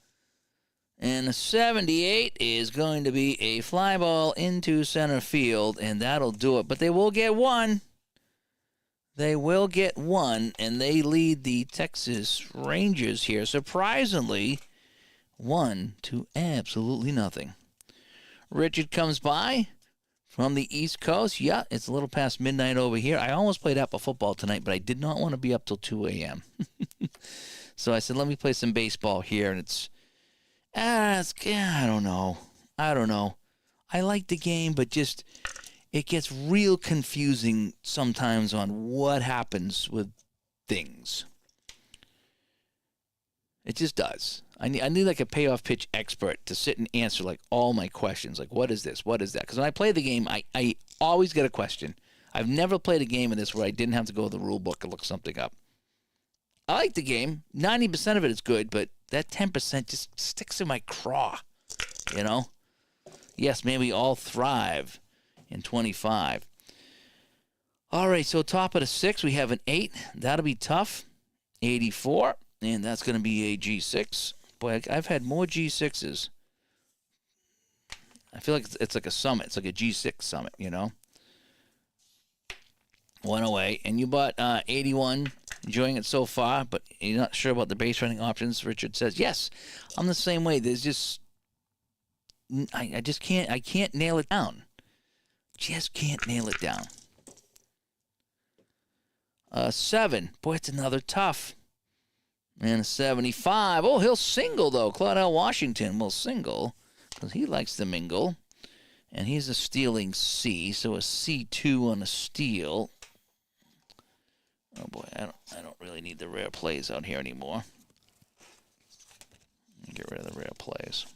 And a 78 is going to be a fly ball into center field, and that'll do it. But they will get one. They will get one, and they lead the Texas Rangers here, surprisingly, 1 to absolutely nothing. Richard comes by from the East Coast. Yeah, it's a little past midnight over here. I almost played Apple football tonight, but I did not want to be up till 2 a.m. So I said, let me play some baseball here, and I don't know. I like the game, but just it gets real confusing sometimes on what happens with things. It just does. I need like a payoff pitch expert to sit and answer like all my questions. Like, what is this? What is that? Because when I play the game, I always get a question. I've never played a game of this where I didn't have to go to the rule book and look something up. I like the game. 90% of it is good, but that 10% just sticks in my craw, you know? Yes, may we all thrive in 25. All right, so top of the 6, we have an 8. That'll be tough. 84, and that's going to be a G6. Boy, I've had more G6s. I feel like it's like a summit. It's like a G6 summit, you know? One away. And you bought 81, enjoying it so far, but you're not sure about the base running options. Richard says, yes, I'm the same way. There's just, I just can't nail it down. Just can't nail it down. 7. Boy, it's another tough. And a 75. Oh, he'll single, though. Claudel Washington will single because he likes to mingle. And he's a stealing C, so a C2 on a steal. Oh, boy, I don't really need the rare plays out here anymore. Get rid of the rare plays.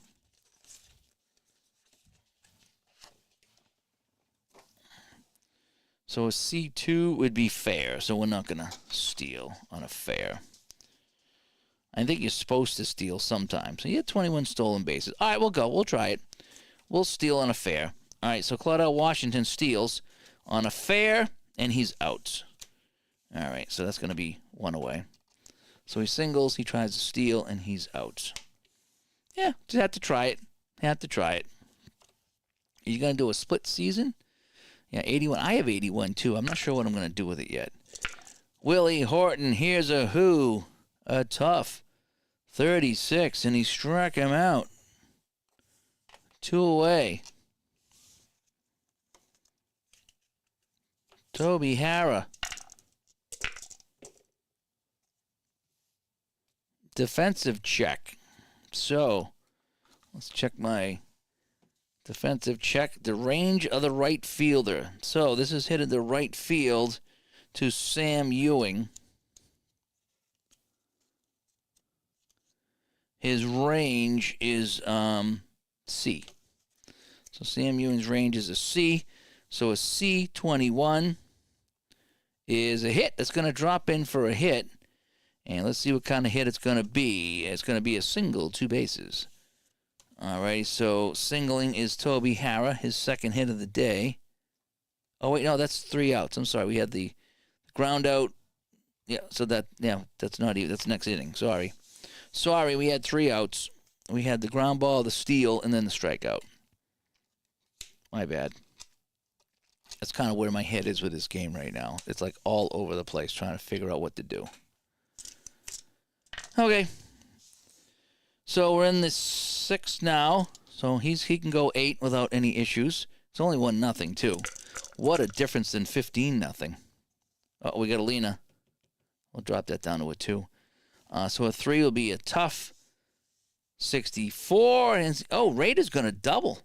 So a C2 would be fair, so we're not going to steal on a fair. I think you're supposed to steal sometimes. So you had 21 stolen bases. All right, we'll go. We'll try it. We'll steal on a fair. All right, so Claudel Washington steals on a fair, and he's out. All right, so that's going to be one away. So he singles, he tries to steal, and he's out. Yeah, just have to try it. Have to try it. Are you going to do a split season? Yeah, 81. I have 81, too. I'm not sure what I'm going to do with it yet. Willie Horton, here's a who. A tough 36, and he struck him out. 2 away. Toby Harrah. Defensive check. So, let's check my defensive check. The range of the right fielder. So, this is hit in the right field to Sam Ewing. His range is C. So Sam Ewing's range is a C. So a C21 is a hit. It's going to drop in for a hit. And let's see what kind of hit it's going to be. It's going to be a single, 2 bases. All right, so singling is Toby Harrah, his second hit of the day. Oh, wait, no, that's 3 outs. I'm sorry. We had the ground out. Yeah, so that's not even. That's next inning. Sorry, we had 3 outs. We had the ground ball, the steal, and then the strikeout. My bad. That's kind of where my head is with this game right now. It's like all over the place trying to figure out what to do. Okay. So we're in the 6th now. So he can go 8 without any issues. It's only 1-0 too. What a difference than 15-0. Oh, we got a Lena. We'll drop that down to a 2. So a 3 will be a tough 64. And Rader's going to double.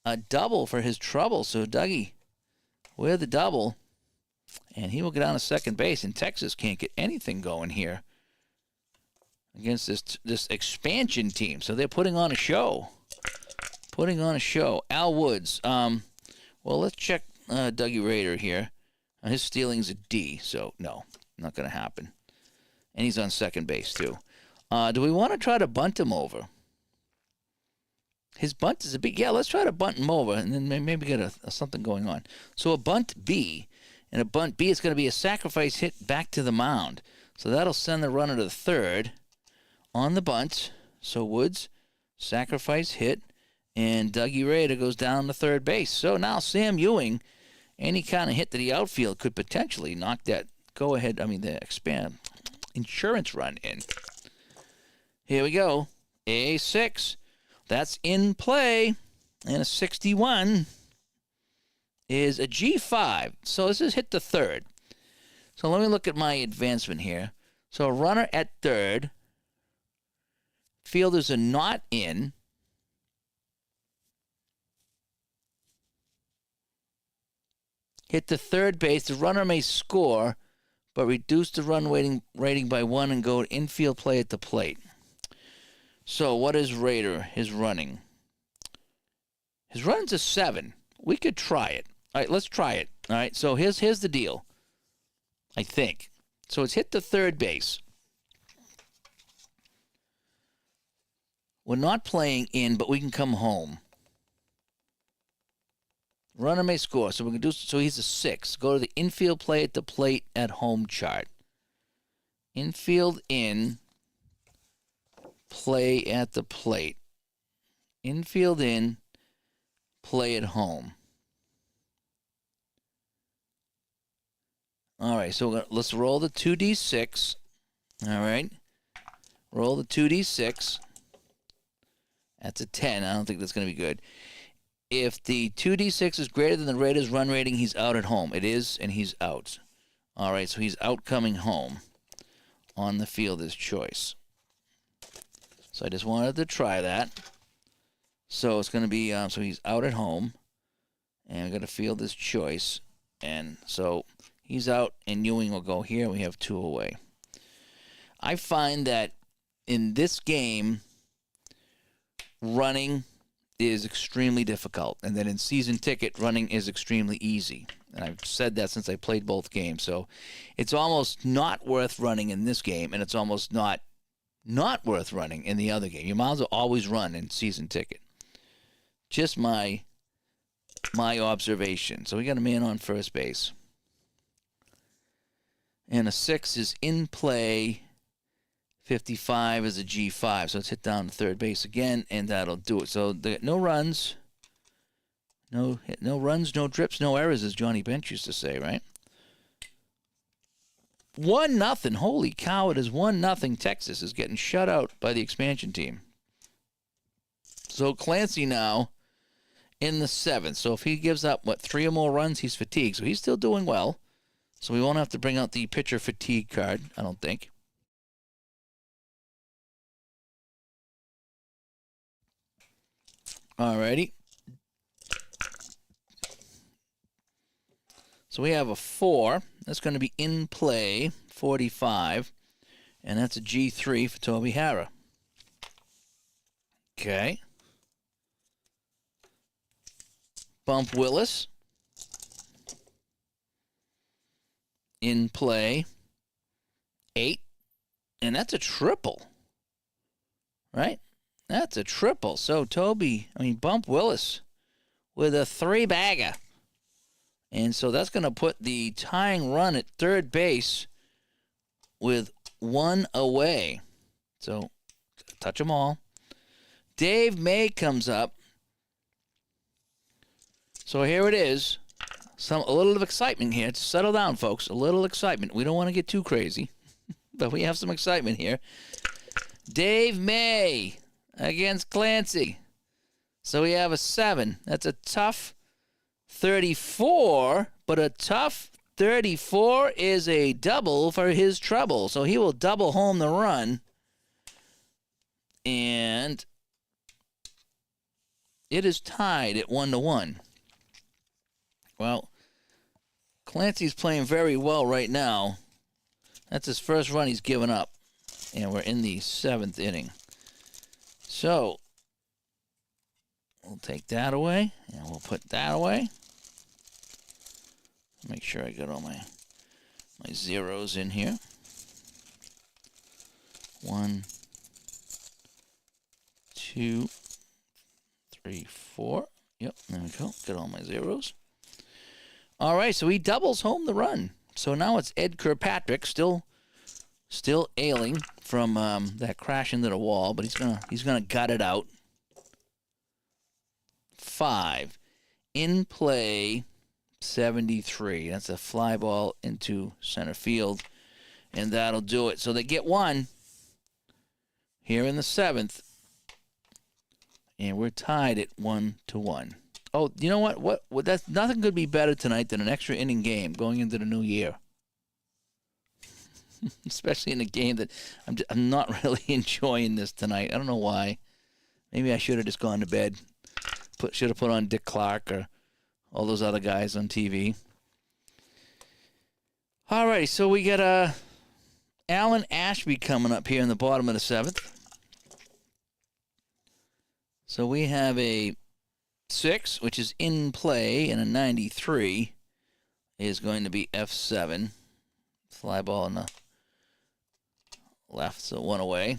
A double for his trouble. So Dougie with the double. And he will get on to second base. And Texas can't get anything going here against this expansion team. So they're putting on a show. Al Woods. Well, let's check Dougie Rader here. His stealing's a D. So no, not going to happen. And he's on second base too. Do we want to try to bunt him over? His bunt is a big... Yeah, let's try to bunt him over and then maybe get something going on. So a bunt B. And a bunt B is going to be a sacrifice hit back to the mound. So that'll send the runner to the third on the bunt. So Woods, sacrifice hit. And Dougie Rader goes down to third base. So now Sam Ewing, any kind of hit to the outfield could potentially knock that the insurance run in. Here we go. A6. That's in play. And a 61 is a G5. So this is hit to third. So let me look at my advancement here. So a runner at third. Fielders are not in. Hit to third base. The runner may score, but reduce the run rating by 1 and go to infield play at the plate. So what is Rader, his running? His running's a 7. We could try it. All right, let's try it. All right, so here's the deal, I think. So it's hit the third base. We're not playing in, but we can come home. Runner may score. So we can do. So he's a 6. Go to the infield play at the plate at home chart. Infield in, play at the plate. Infield in, play at home. All right, so let's roll the 2d6. All right. Roll the 2d6. That's a 10. I don't think that's going to be good. If the 2d6 is greater than the Raiders' run rating, he's out at home. It is, and he's out. All right, so he's out coming home. On the fielder's choice. So I just wanted to try that. So it's going to be, so he's out at home. And we're going to fielder's choice. And so he's out, and Ewing will go here. We have 2 away. I find that in this game, running is extremely difficult. And then in season ticket, running is extremely easy. And I've said that since I played both games. So it's almost not worth running in this game, and it's almost not worth running in the other game. You might as well always run in season ticket. Just my observation. So we got a man on first base. And a 6 is in play. 55 is a G5. So let's hit down to third base again, and that'll do it. So no runs. No runs, no drips, no errors, as Johnny Bench used to say, right? 1-0. Holy cow, it is 1-0. Texas is getting shut out by the expansion team. So Clancy now in the 7th. So if he gives up, 3 or more runs, he's fatigued. So he's still doing well. So we won't have to bring out the pitcher fatigue card, I don't think. All righty. So we have a 4. That's going to be in play, 45. And that's a G3 for Toby Harrah. Okay. Bump Willis. In play, 8. And that's a triple. Right? That's a triple. So Bump Willis with a 3-bagger. And so that's going to put the tying run at third base with 1 away. So touch them all. Dave May comes up. So here it is. A little of excitement here. Settle down, folks. A little excitement. We don't want to get too crazy, but we have some excitement here. Dave May against Clancy. So we have a 7. That's a tough 34, but a tough 34 is a double for his trouble. So he will double home the run. And it is tied at 1-1. Well, Clancy's playing very well right now. That's his first run he's given up. And we're in the 7th inning. So we'll take that away, and we'll put that away. Make sure I got all my zeros in here. 1, 2, 3, 4. Yep, there we go. Got all my zeros. All right, so he doubles home the run. So now it's Ed Kirkpatrick, still ailing from that crash into the wall, but he's gonna gut it out. 5 in play, 73. That's a fly ball into center field, and that'll do it. So they get 1 here in the 7th, and we're tied at 1-1. Oh, you know what? What? That's nothing could be better tonight than an extra inning game going into the new year. Especially in a game that I'm not really enjoying this tonight. I don't know why. Maybe I should have just gone to bed. Should have put on Dick Clark or all those other guys on TV. All right, so we got Alan Ashby coming up here in the bottom of the 7th. So we have a 6, which is in play, and a 93. is going to be F7. Fly ball on the left, so 1 away.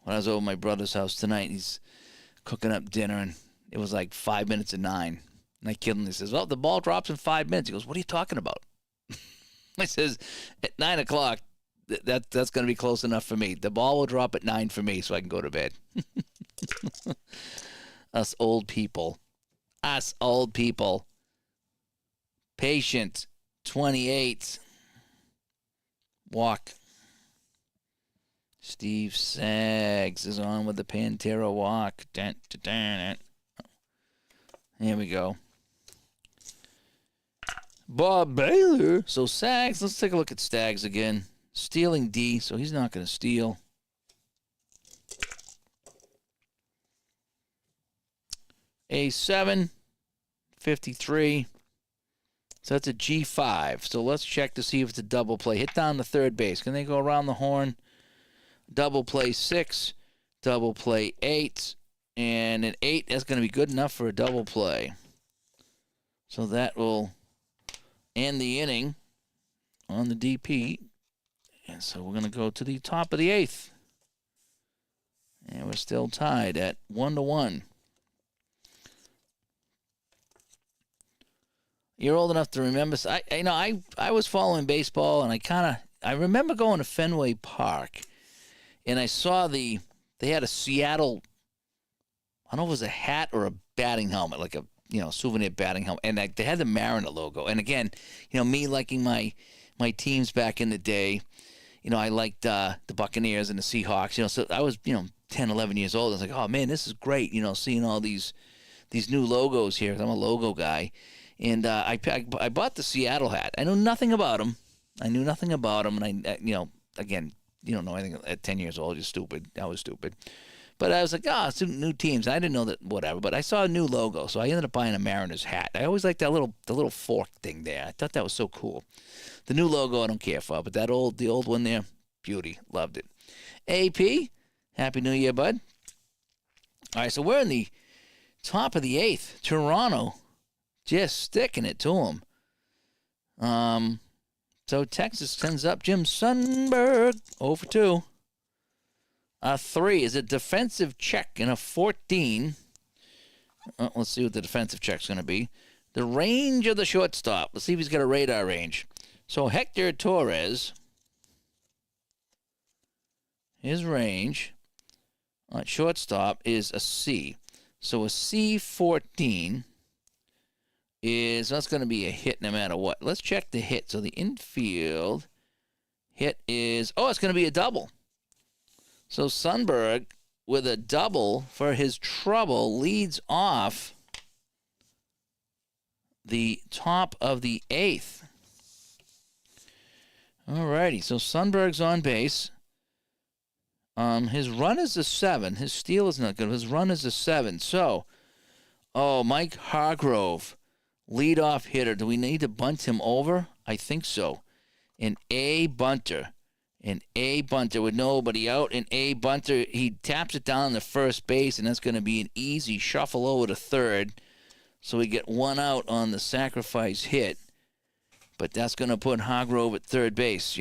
When I was over at my brother's house tonight, he's cooking up dinner, and it was like 5 minutes to 9. And I killed him. He says, well, the ball drops in 5 minutes. He goes, what are you talking about? I says, at 9 o'clock, that's going to be close enough for me. The ball will drop at 9 for me so I can go to bed. Us old people. Us old people. Patient, 28. Walk. Steve Sags is on with the Pantera walk. Dun, dun, dun, dun. Here we go. Bob Baylor. So Sags, let's take a look at Stags again. Stealing D, so he's not going to steal. A7, 53. So that's a G5. So let's check to see if it's a double play. Hit down the third base. Can they go around the horn? Double play 6, double play 8, and an 8 is going to be good enough for a double play. So that will end the inning on the DP. And so we're going to go to the top of the 8th. And we're still tied at 1-1. You're old enough to remember. I was following baseball, and I remember going to Fenway Park. And I saw they had a Seattle, I don't know if it was a hat or a batting helmet, like a, souvenir batting helmet. And they had the Mariner logo. And again, me liking my teams back in the day, I liked the Buccaneers and the Seahawks, so I was, 10, 11 years old. I was like, oh man, this is great, seeing all these new logos here. I'm a logo guy. And I bought the Seattle hat. I knew nothing about them. And again, you don't know anything at 10 years old. You're stupid. I was stupid. But I was like, it's new teams. I didn't know that, whatever. But I saw a new logo, so I ended up buying a Mariners hat. I always liked the little fork thing there. I thought that was so cool. The new logo I don't care for, but the old one there, beauty. Loved it. AP, Happy New Year, bud. All right, so we're in the top of the 8th. Toronto, just sticking it to them. So Texas sends up Jim Sundberg, 0 for 2. A 3 is a defensive check and a 14. Let's see what the defensive check's going to be. The range of the shortstop. Let's see if he's got a radar range. So Hector Torres, his range on shortstop is a C. So a C14 that's going to be a hit no matter what. Let's check the hit. So the infield hit is, it's going to be a double. So Sundberg, with a double for his trouble, leads off the top of the 8th. All righty, so Sundberg's on base. His run is a 7. His steal is not good. His run is a 7. So, Mike Hargrove, leadoff hitter. Do we need to bunt him over? I think so. An A bunter with nobody out. An A bunter. He taps it down to first base, and that's going to be an easy shuffle over to third. So we get 1 out on the sacrifice hit. But that's going to put Hargrove at third base,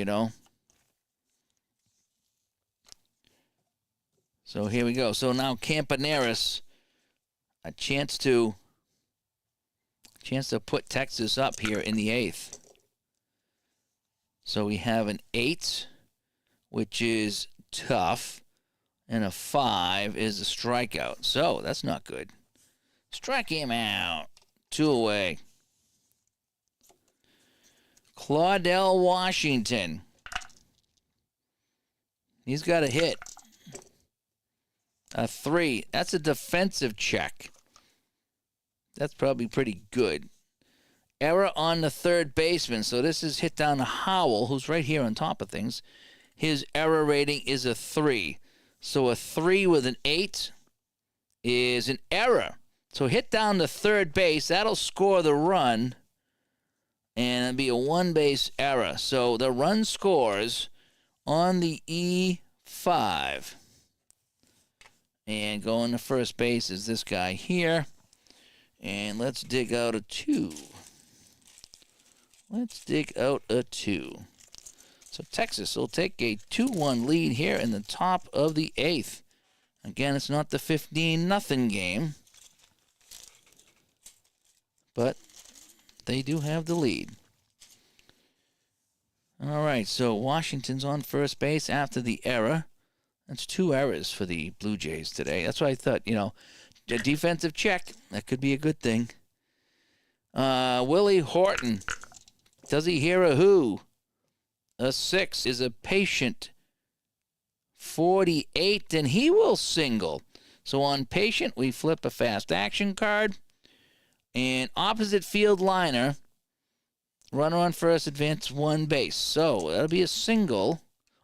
So here we go. So now Campaneris, a chance to put Texas up here in the 8th. So we have an 8, which is tough, and a 5 is a strikeout. So that's not good. Strike him out. 2 away. Claudel Washington. He's got a hit. A 3. That's a defensive check. That's probably pretty good. Error on the third baseman. So this is hit down to Howell, who's right here on top of things. His error rating is a 3. So a 3 with an 8 is an error. So hit down to third base. That'll score the run. And it'll be a 1-base error. So the run scores on the E5. And going to first base is this guy here. And let's dig out a 2. Let's dig out a 2. So Texas will take a 2-1 lead here in the top of the 8th. Again, it's not the 15-0 game, but they do have the lead. All right, so Washington's on first base after the error. That's 2 errors for the Blue Jays today. That's why I thought, a defensive check, that could be a good thing. Willie Horton, does he hear a who? A 6 is a patient 48, and he will single. So on patient, we flip a fast action card. And opposite field liner, runner on first, advance 1 base. So that'll be a single.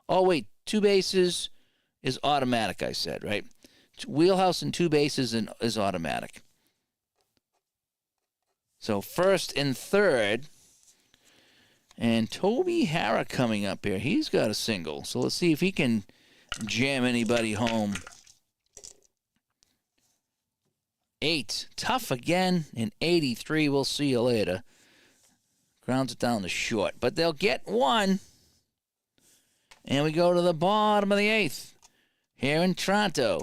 Oh, wait, 2 bases is automatic, I said, right? Wheelhouse and 2 bases is automatic. So first and third. And Toby Harrah coming up here. He's got a single. So let's see if he can jam anybody home. 8. Tough again. And 83. We'll see you later. Grounds it down to short. But they'll get 1. And we go to the bottom of the 8th. Here in Toronto.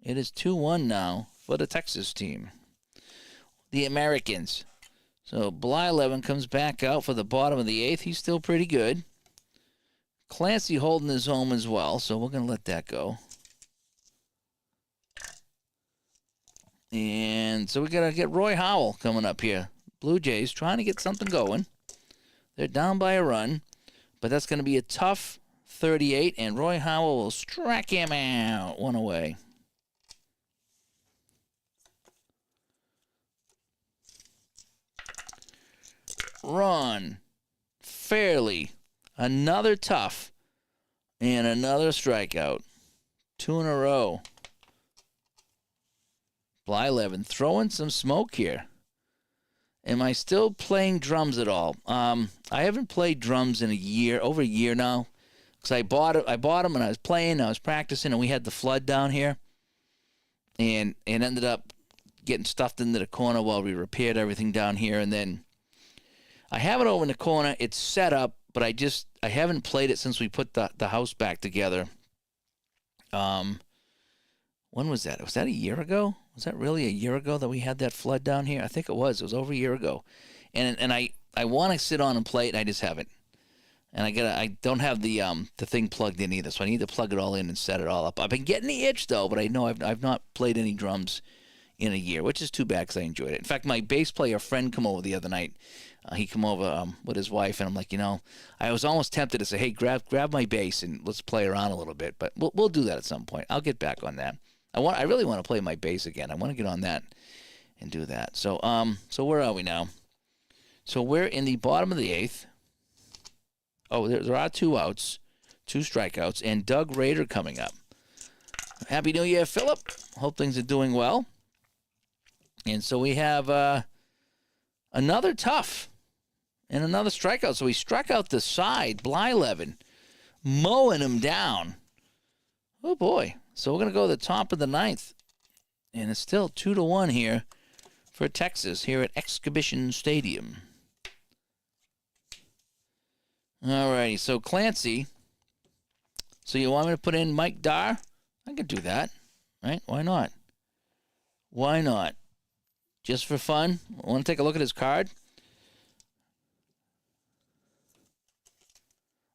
It is 2-1 now for the Texas team. The Americans. So Blyleven comes back out for the bottom of the 8th. He's still pretty good. Clancy holding his home as well, so we're going to let that go. And so we got to get Roy Howell coming up here. Blue Jays trying to get something going. They're down by a run, but that's going to be a tough 38, and Roy Howell will strike him out. 1 away. Ron Fairley, another tough, and another strikeout. 2 in a row. Blyleven throwing some smoke here. Am I still playing drums at all? I haven't played drums in over a year now, because I bought them and I was playing, I was practicing, and we had the flood down here, and it ended up getting stuffed into the corner while we repaired everything down here, and then I have it over in the corner. It's set up, but I haven't played it since we put the house back together. When was that? Was that a year ago? Was that really a year ago that we had that flood down here? I think it was. It was over a year ago. And I want to sit on and play it, and I just haven't. And I don't have the thing plugged in either, so I need to plug it all in and set it all up. I've been getting the itch though, but I know I've not played any drums in a year, which is too bad because I enjoyed it. In fact, my bass player friend come over the other night. He come over with his wife, and I'm like, I was almost tempted to say, hey, grab my bass and let's play around a little bit, but we'll do that at some point. I'll get back on that. I really want to play my bass again. I want to get on that and do that. So where are we now? So we're in the bottom of the 8th. Oh, there are 2 outs, 2 strikeouts, and Doug Rader coming up. Happy New Year, Philip. Hope things are doing well. And so we have another tough and another strikeout. So he struck out the side, Blyleven, mowing him down. Oh, boy. So we're going to go to the top of the 9th. And it's still 2-1 here for Texas here at Exhibition Stadium. All righty. So Clancy. So you want me to put in Mike Dar? I could do that. Right? Why not? Why not? Just for fun. Want to take a look at his card?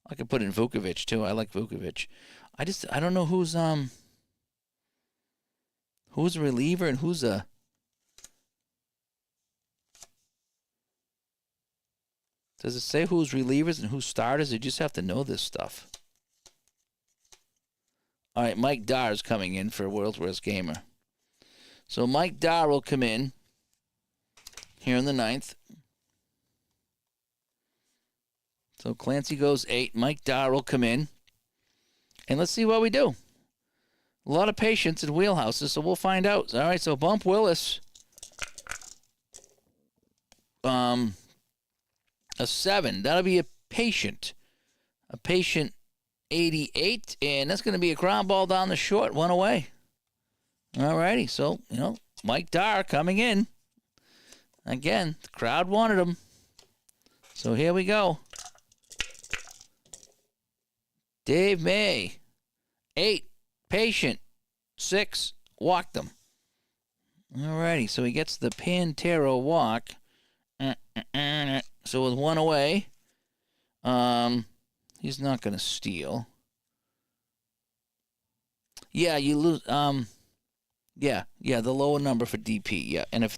I could put in Vukovic too. I like Vukovic. I don't know who's a reliever and who's a Does it say who's relievers and who's starters? You just have to know this stuff. All right, Mike Dar is coming in for World's Worst Gamer. So Mike Dar will come in here in the 9th. So Clancy goes 8. Mike Dar will come in. And let's see what we do. A lot of patience in wheelhouses, so we'll find out. All right, so Bump Willis. A 7. That'll be a patient. A patient 88. And that's going to be a ground ball down the short. 1 away. All righty. So, Mike Dar coming in. Again, the crowd wanted him. So here we go. Dave May. 8, patient. 6, walked him. Alrighty, so he gets the Pantera walk. So with 1 away, he's not going to steal. Yeah, you lose. Yeah, the lower number for DP. Yeah, and if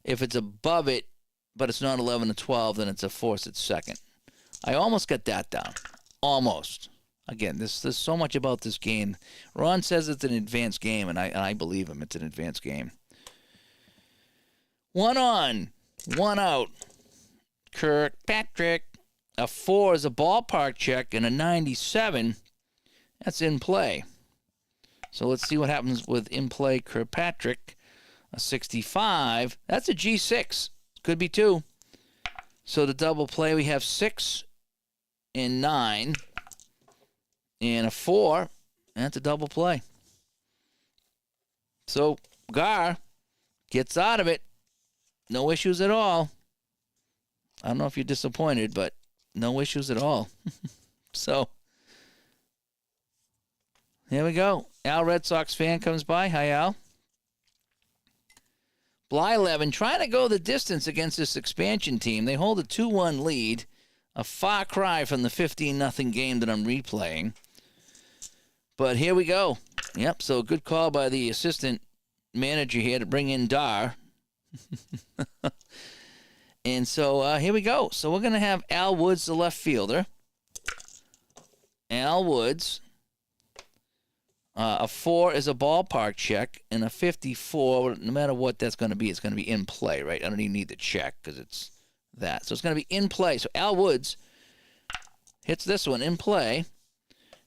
it's above it, but it's not 11 to 12, then it's a force at second. I almost got that down. Almost. Again, there's so much about this game. Ron says it's an advanced game, and I believe him. It's an advanced game. 1 on, 1 out. Kirkpatrick. A 4 is a ballpark check, and a 97, that's in play. So let's see what happens with in play Kirkpatrick. A 65, that's a G6. Could be 2. So the double play, we have 6 and 9. And a 4, that's a double play. So Gar gets out of it. No issues at all. I don't know if you're disappointed, but no issues at all. So here we go. Al, Red Sox fan, comes by. Hi, Al. Blyleven trying to go the distance against this expansion team. They hold a 2-1 lead. A far cry from the 15-0 game that I'm replaying. But here we go. Yep, so good call by the assistant manager here to bring in Dar. And so here we go. So we're going to have Al Woods, the left fielder. Al Woods. A 4 is a ballpark check, and a 54, no matter what that's going to be, it's going to be in play, right? I don't even need the check because it's that. So it's going to be in play. So Al Woods hits this one in play,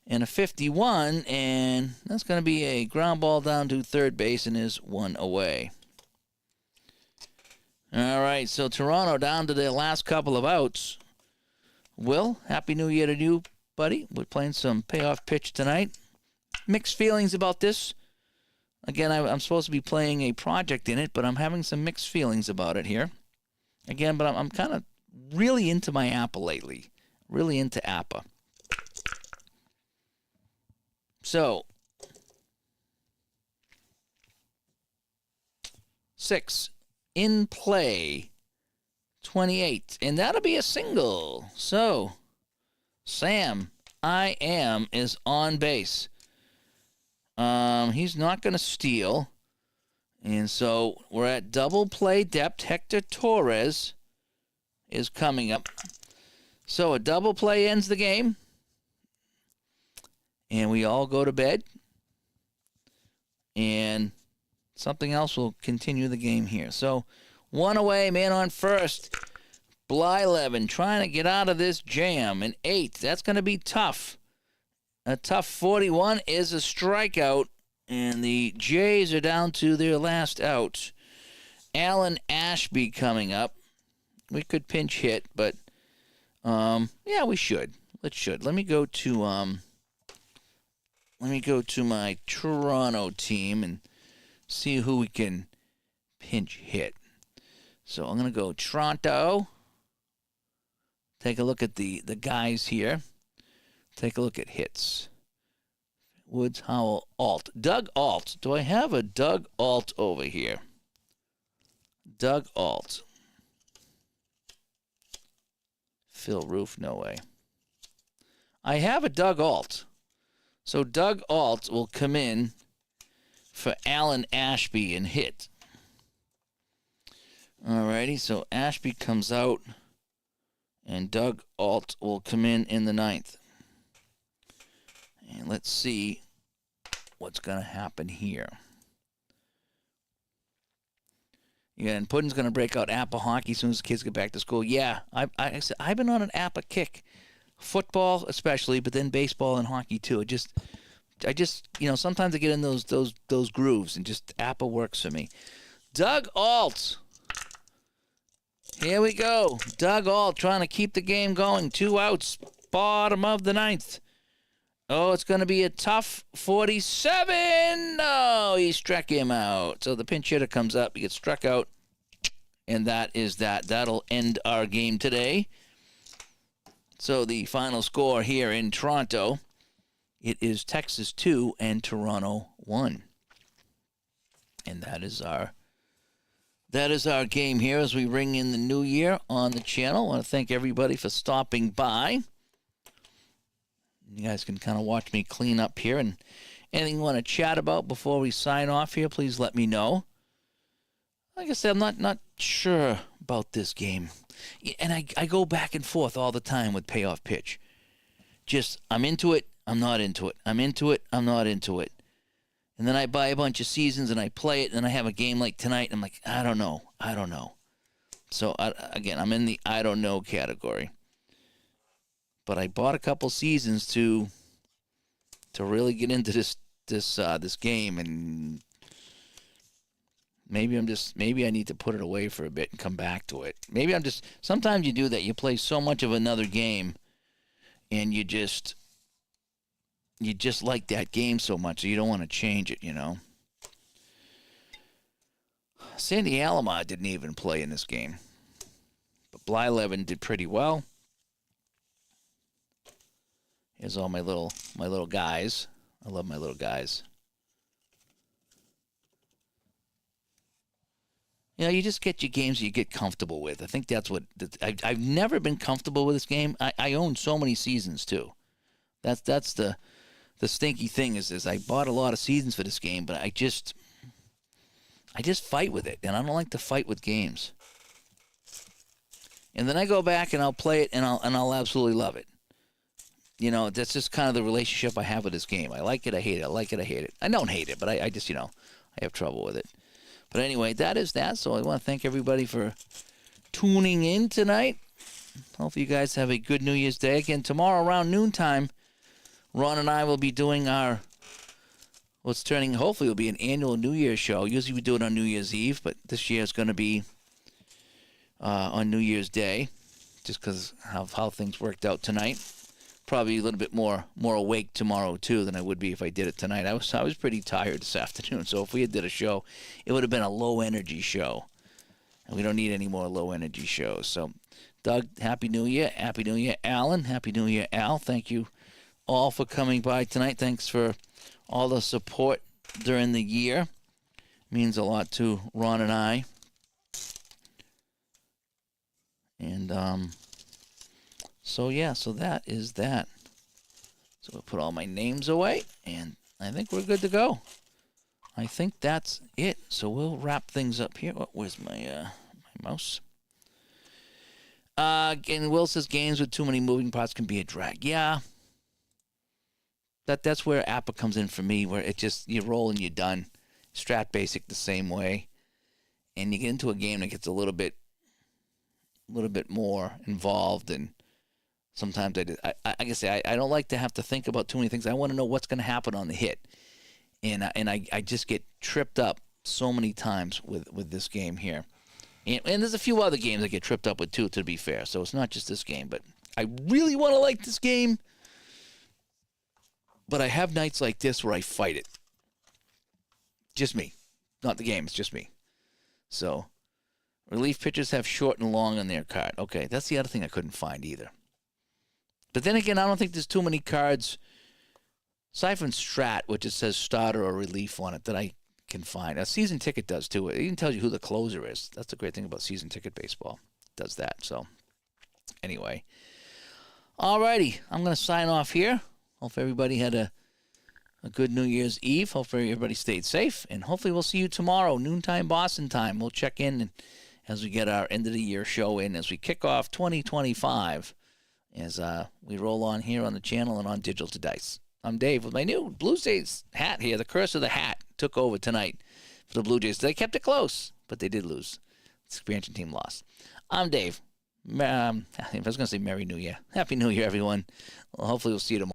and a 51, and that's going to be a ground ball down to third base and is 1 away. All right, so Toronto down to their last couple of outs. Will, Happy New Year to you, buddy. We're playing some payoff pitch tonight. Mixed feelings about this. Again, I'm supposed to be playing a project in it, but I'm having some mixed feelings about it here. Again, but I'm kind of really into my APA lately. Really into APA. So, 6 in play, 28, and that'll be a single. So, Sam, I am is on base. He's not going to steal. And so we're at double play depth. Hector Torres is coming up. So a double play ends the game. And we all go to bed. And something else will continue the game here. So 1 away, man on first. Blyleven trying to get out of this jam. An 8. That's going to be tough. A tough 41 is a strikeout. And the Jays are down to their last out. Alan Ashby coming up. We could pinch hit, but yeah, we should. Let me go to my Toronto team and see who we can pinch hit. So I'm gonna go Toronto. Take a look at the guys here. Take a look at hits. Woods, Howell, Alt. Doug Alt. Do I have a Doug Alt over here? Doug Alt. Phil Roof, no way. I have a Doug Alt. So Doug Alt will come in for Alan Ashby and hit. Alrighty, so Ashby comes out and Doug Alt will come in the 9th. And let's see what's going to happen here. Yeah, and Puddin's going to break out APA hockey as soon as the kids get back to school. Yeah, I've been on an APA kick. Football especially, but then baseball and hockey too. I just sometimes I get in those grooves and just APA works for me. Doug Alt. Here we go. Doug Alt trying to keep the game going. 2 outs, bottom of the 9th. Oh, it's going to be a tough 47. No, he struck him out. So the pinch hitter comes up. He gets struck out. And that is that. That'll end our game today. So the final score here in Toronto, it is Texas 2 and Toronto 1. And that is our game here as we ring in the new year on the channel. I want to thank everybody for stopping by. You guys can kind of watch me clean up here, and anything you want to chat about before we sign off here, please let me know. Like I said, I'm not sure about this game. And I go back and forth all the time with Payoff Pitch. Just, I'm into it, I'm not into it. I'm into it, I'm not into it. And then I buy a bunch of seasons and I play it, and I have a game like tonight, and I'm like, I don't know. So, again, I'm in the I don't know category. But I bought a couple seasons to really get into this game, and maybe I need to put it away for a bit and come back to it. Sometimes you do that. You play so much of another game, and you just like that game so much, so you don't want to change it, you know. Sandy Alomar didn't even play in this game, but Blyleven did pretty well. Here's all my little guys. I love my little guys. You know, you just get your games that you get comfortable with. I think that's what I've never been comfortable with this game. I own so many seasons too. That's the stinky thing is I bought a lot of seasons for this game, but I just fight with it, and I don't like to fight with games. And then I go back and I'll play it, and I'll absolutely love it. You know, that's just kind of the relationship I have with this game. I like it, I hate it. I like it, I hate it. I don't hate it, but I just, I have trouble with it. But anyway, that is that. So I want to thank everybody for tuning in tonight. Hopefully you guys have a good New Year's Day. Again, tomorrow around noontime, Ron and I will be doing hopefully will be an annual New Year's show. Usually we do it on New Year's Eve, but this year is going to be on New Year's Day, just because of how things worked out tonight. Probably a little bit more awake tomorrow too than I would be if I did it tonight. I was pretty tired this afternoon, so if we had did a show, it would have been a low energy show, and we don't need any more low energy shows. So, Doug, Happy New Year, Happy New Year, Alan, Happy New Year, Al. Thank you all for coming by tonight. Thanks for all the support during the year. It means a lot to Ron and I. And so that is that. So we'll put all my names away, and I think we're good to go. I think that's it. So we'll wrap things up here. Oh, where's my mouse? Again, Will says games with too many moving parts can be a drag. Yeah. That's where APA comes in for me, where it just, you roll and you're done. Strat Basic the same way. And you get into a game that gets a little bit more involved, and sometimes I don't like to have to think about too many things. I want to know what's going to happen on the hit. And I just get tripped up so many times with this game here. And there's a few other games I get tripped up with too, to be fair. So it's not just this game, but I really want to like this game. But I have nights like this where I fight it. Just me. Not the game, it's just me. So, relief pitchers have short and long on their card. Okay, that's the other thing I couldn't find either. But then again, I don't think there's too many cards, aside from Strat, which it says starter or relief on it, that I can find. A season ticket does too. It even tells you who the closer is. That's the great thing about season ticket baseball. It does that. So, anyway. Alrighty, I'm going to sign off here. Hope everybody had a good New Year's Eve. Hopefully everybody stayed safe. And hopefully we'll see you tomorrow, noontime Boston time. We'll check in as we get our end of the year show in, as we kick off 2025, as we roll on here on the channel and on Digital to Dice. I'm Dave with my new Blue Jays hat here. The curse of the hat took over tonight for the Blue Jays. They kept it close, but they did lose. The expansion team lost. I'm Dave. I was going to say Merry New Year. Happy New Year, everyone. Well, hopefully we'll see you tomorrow.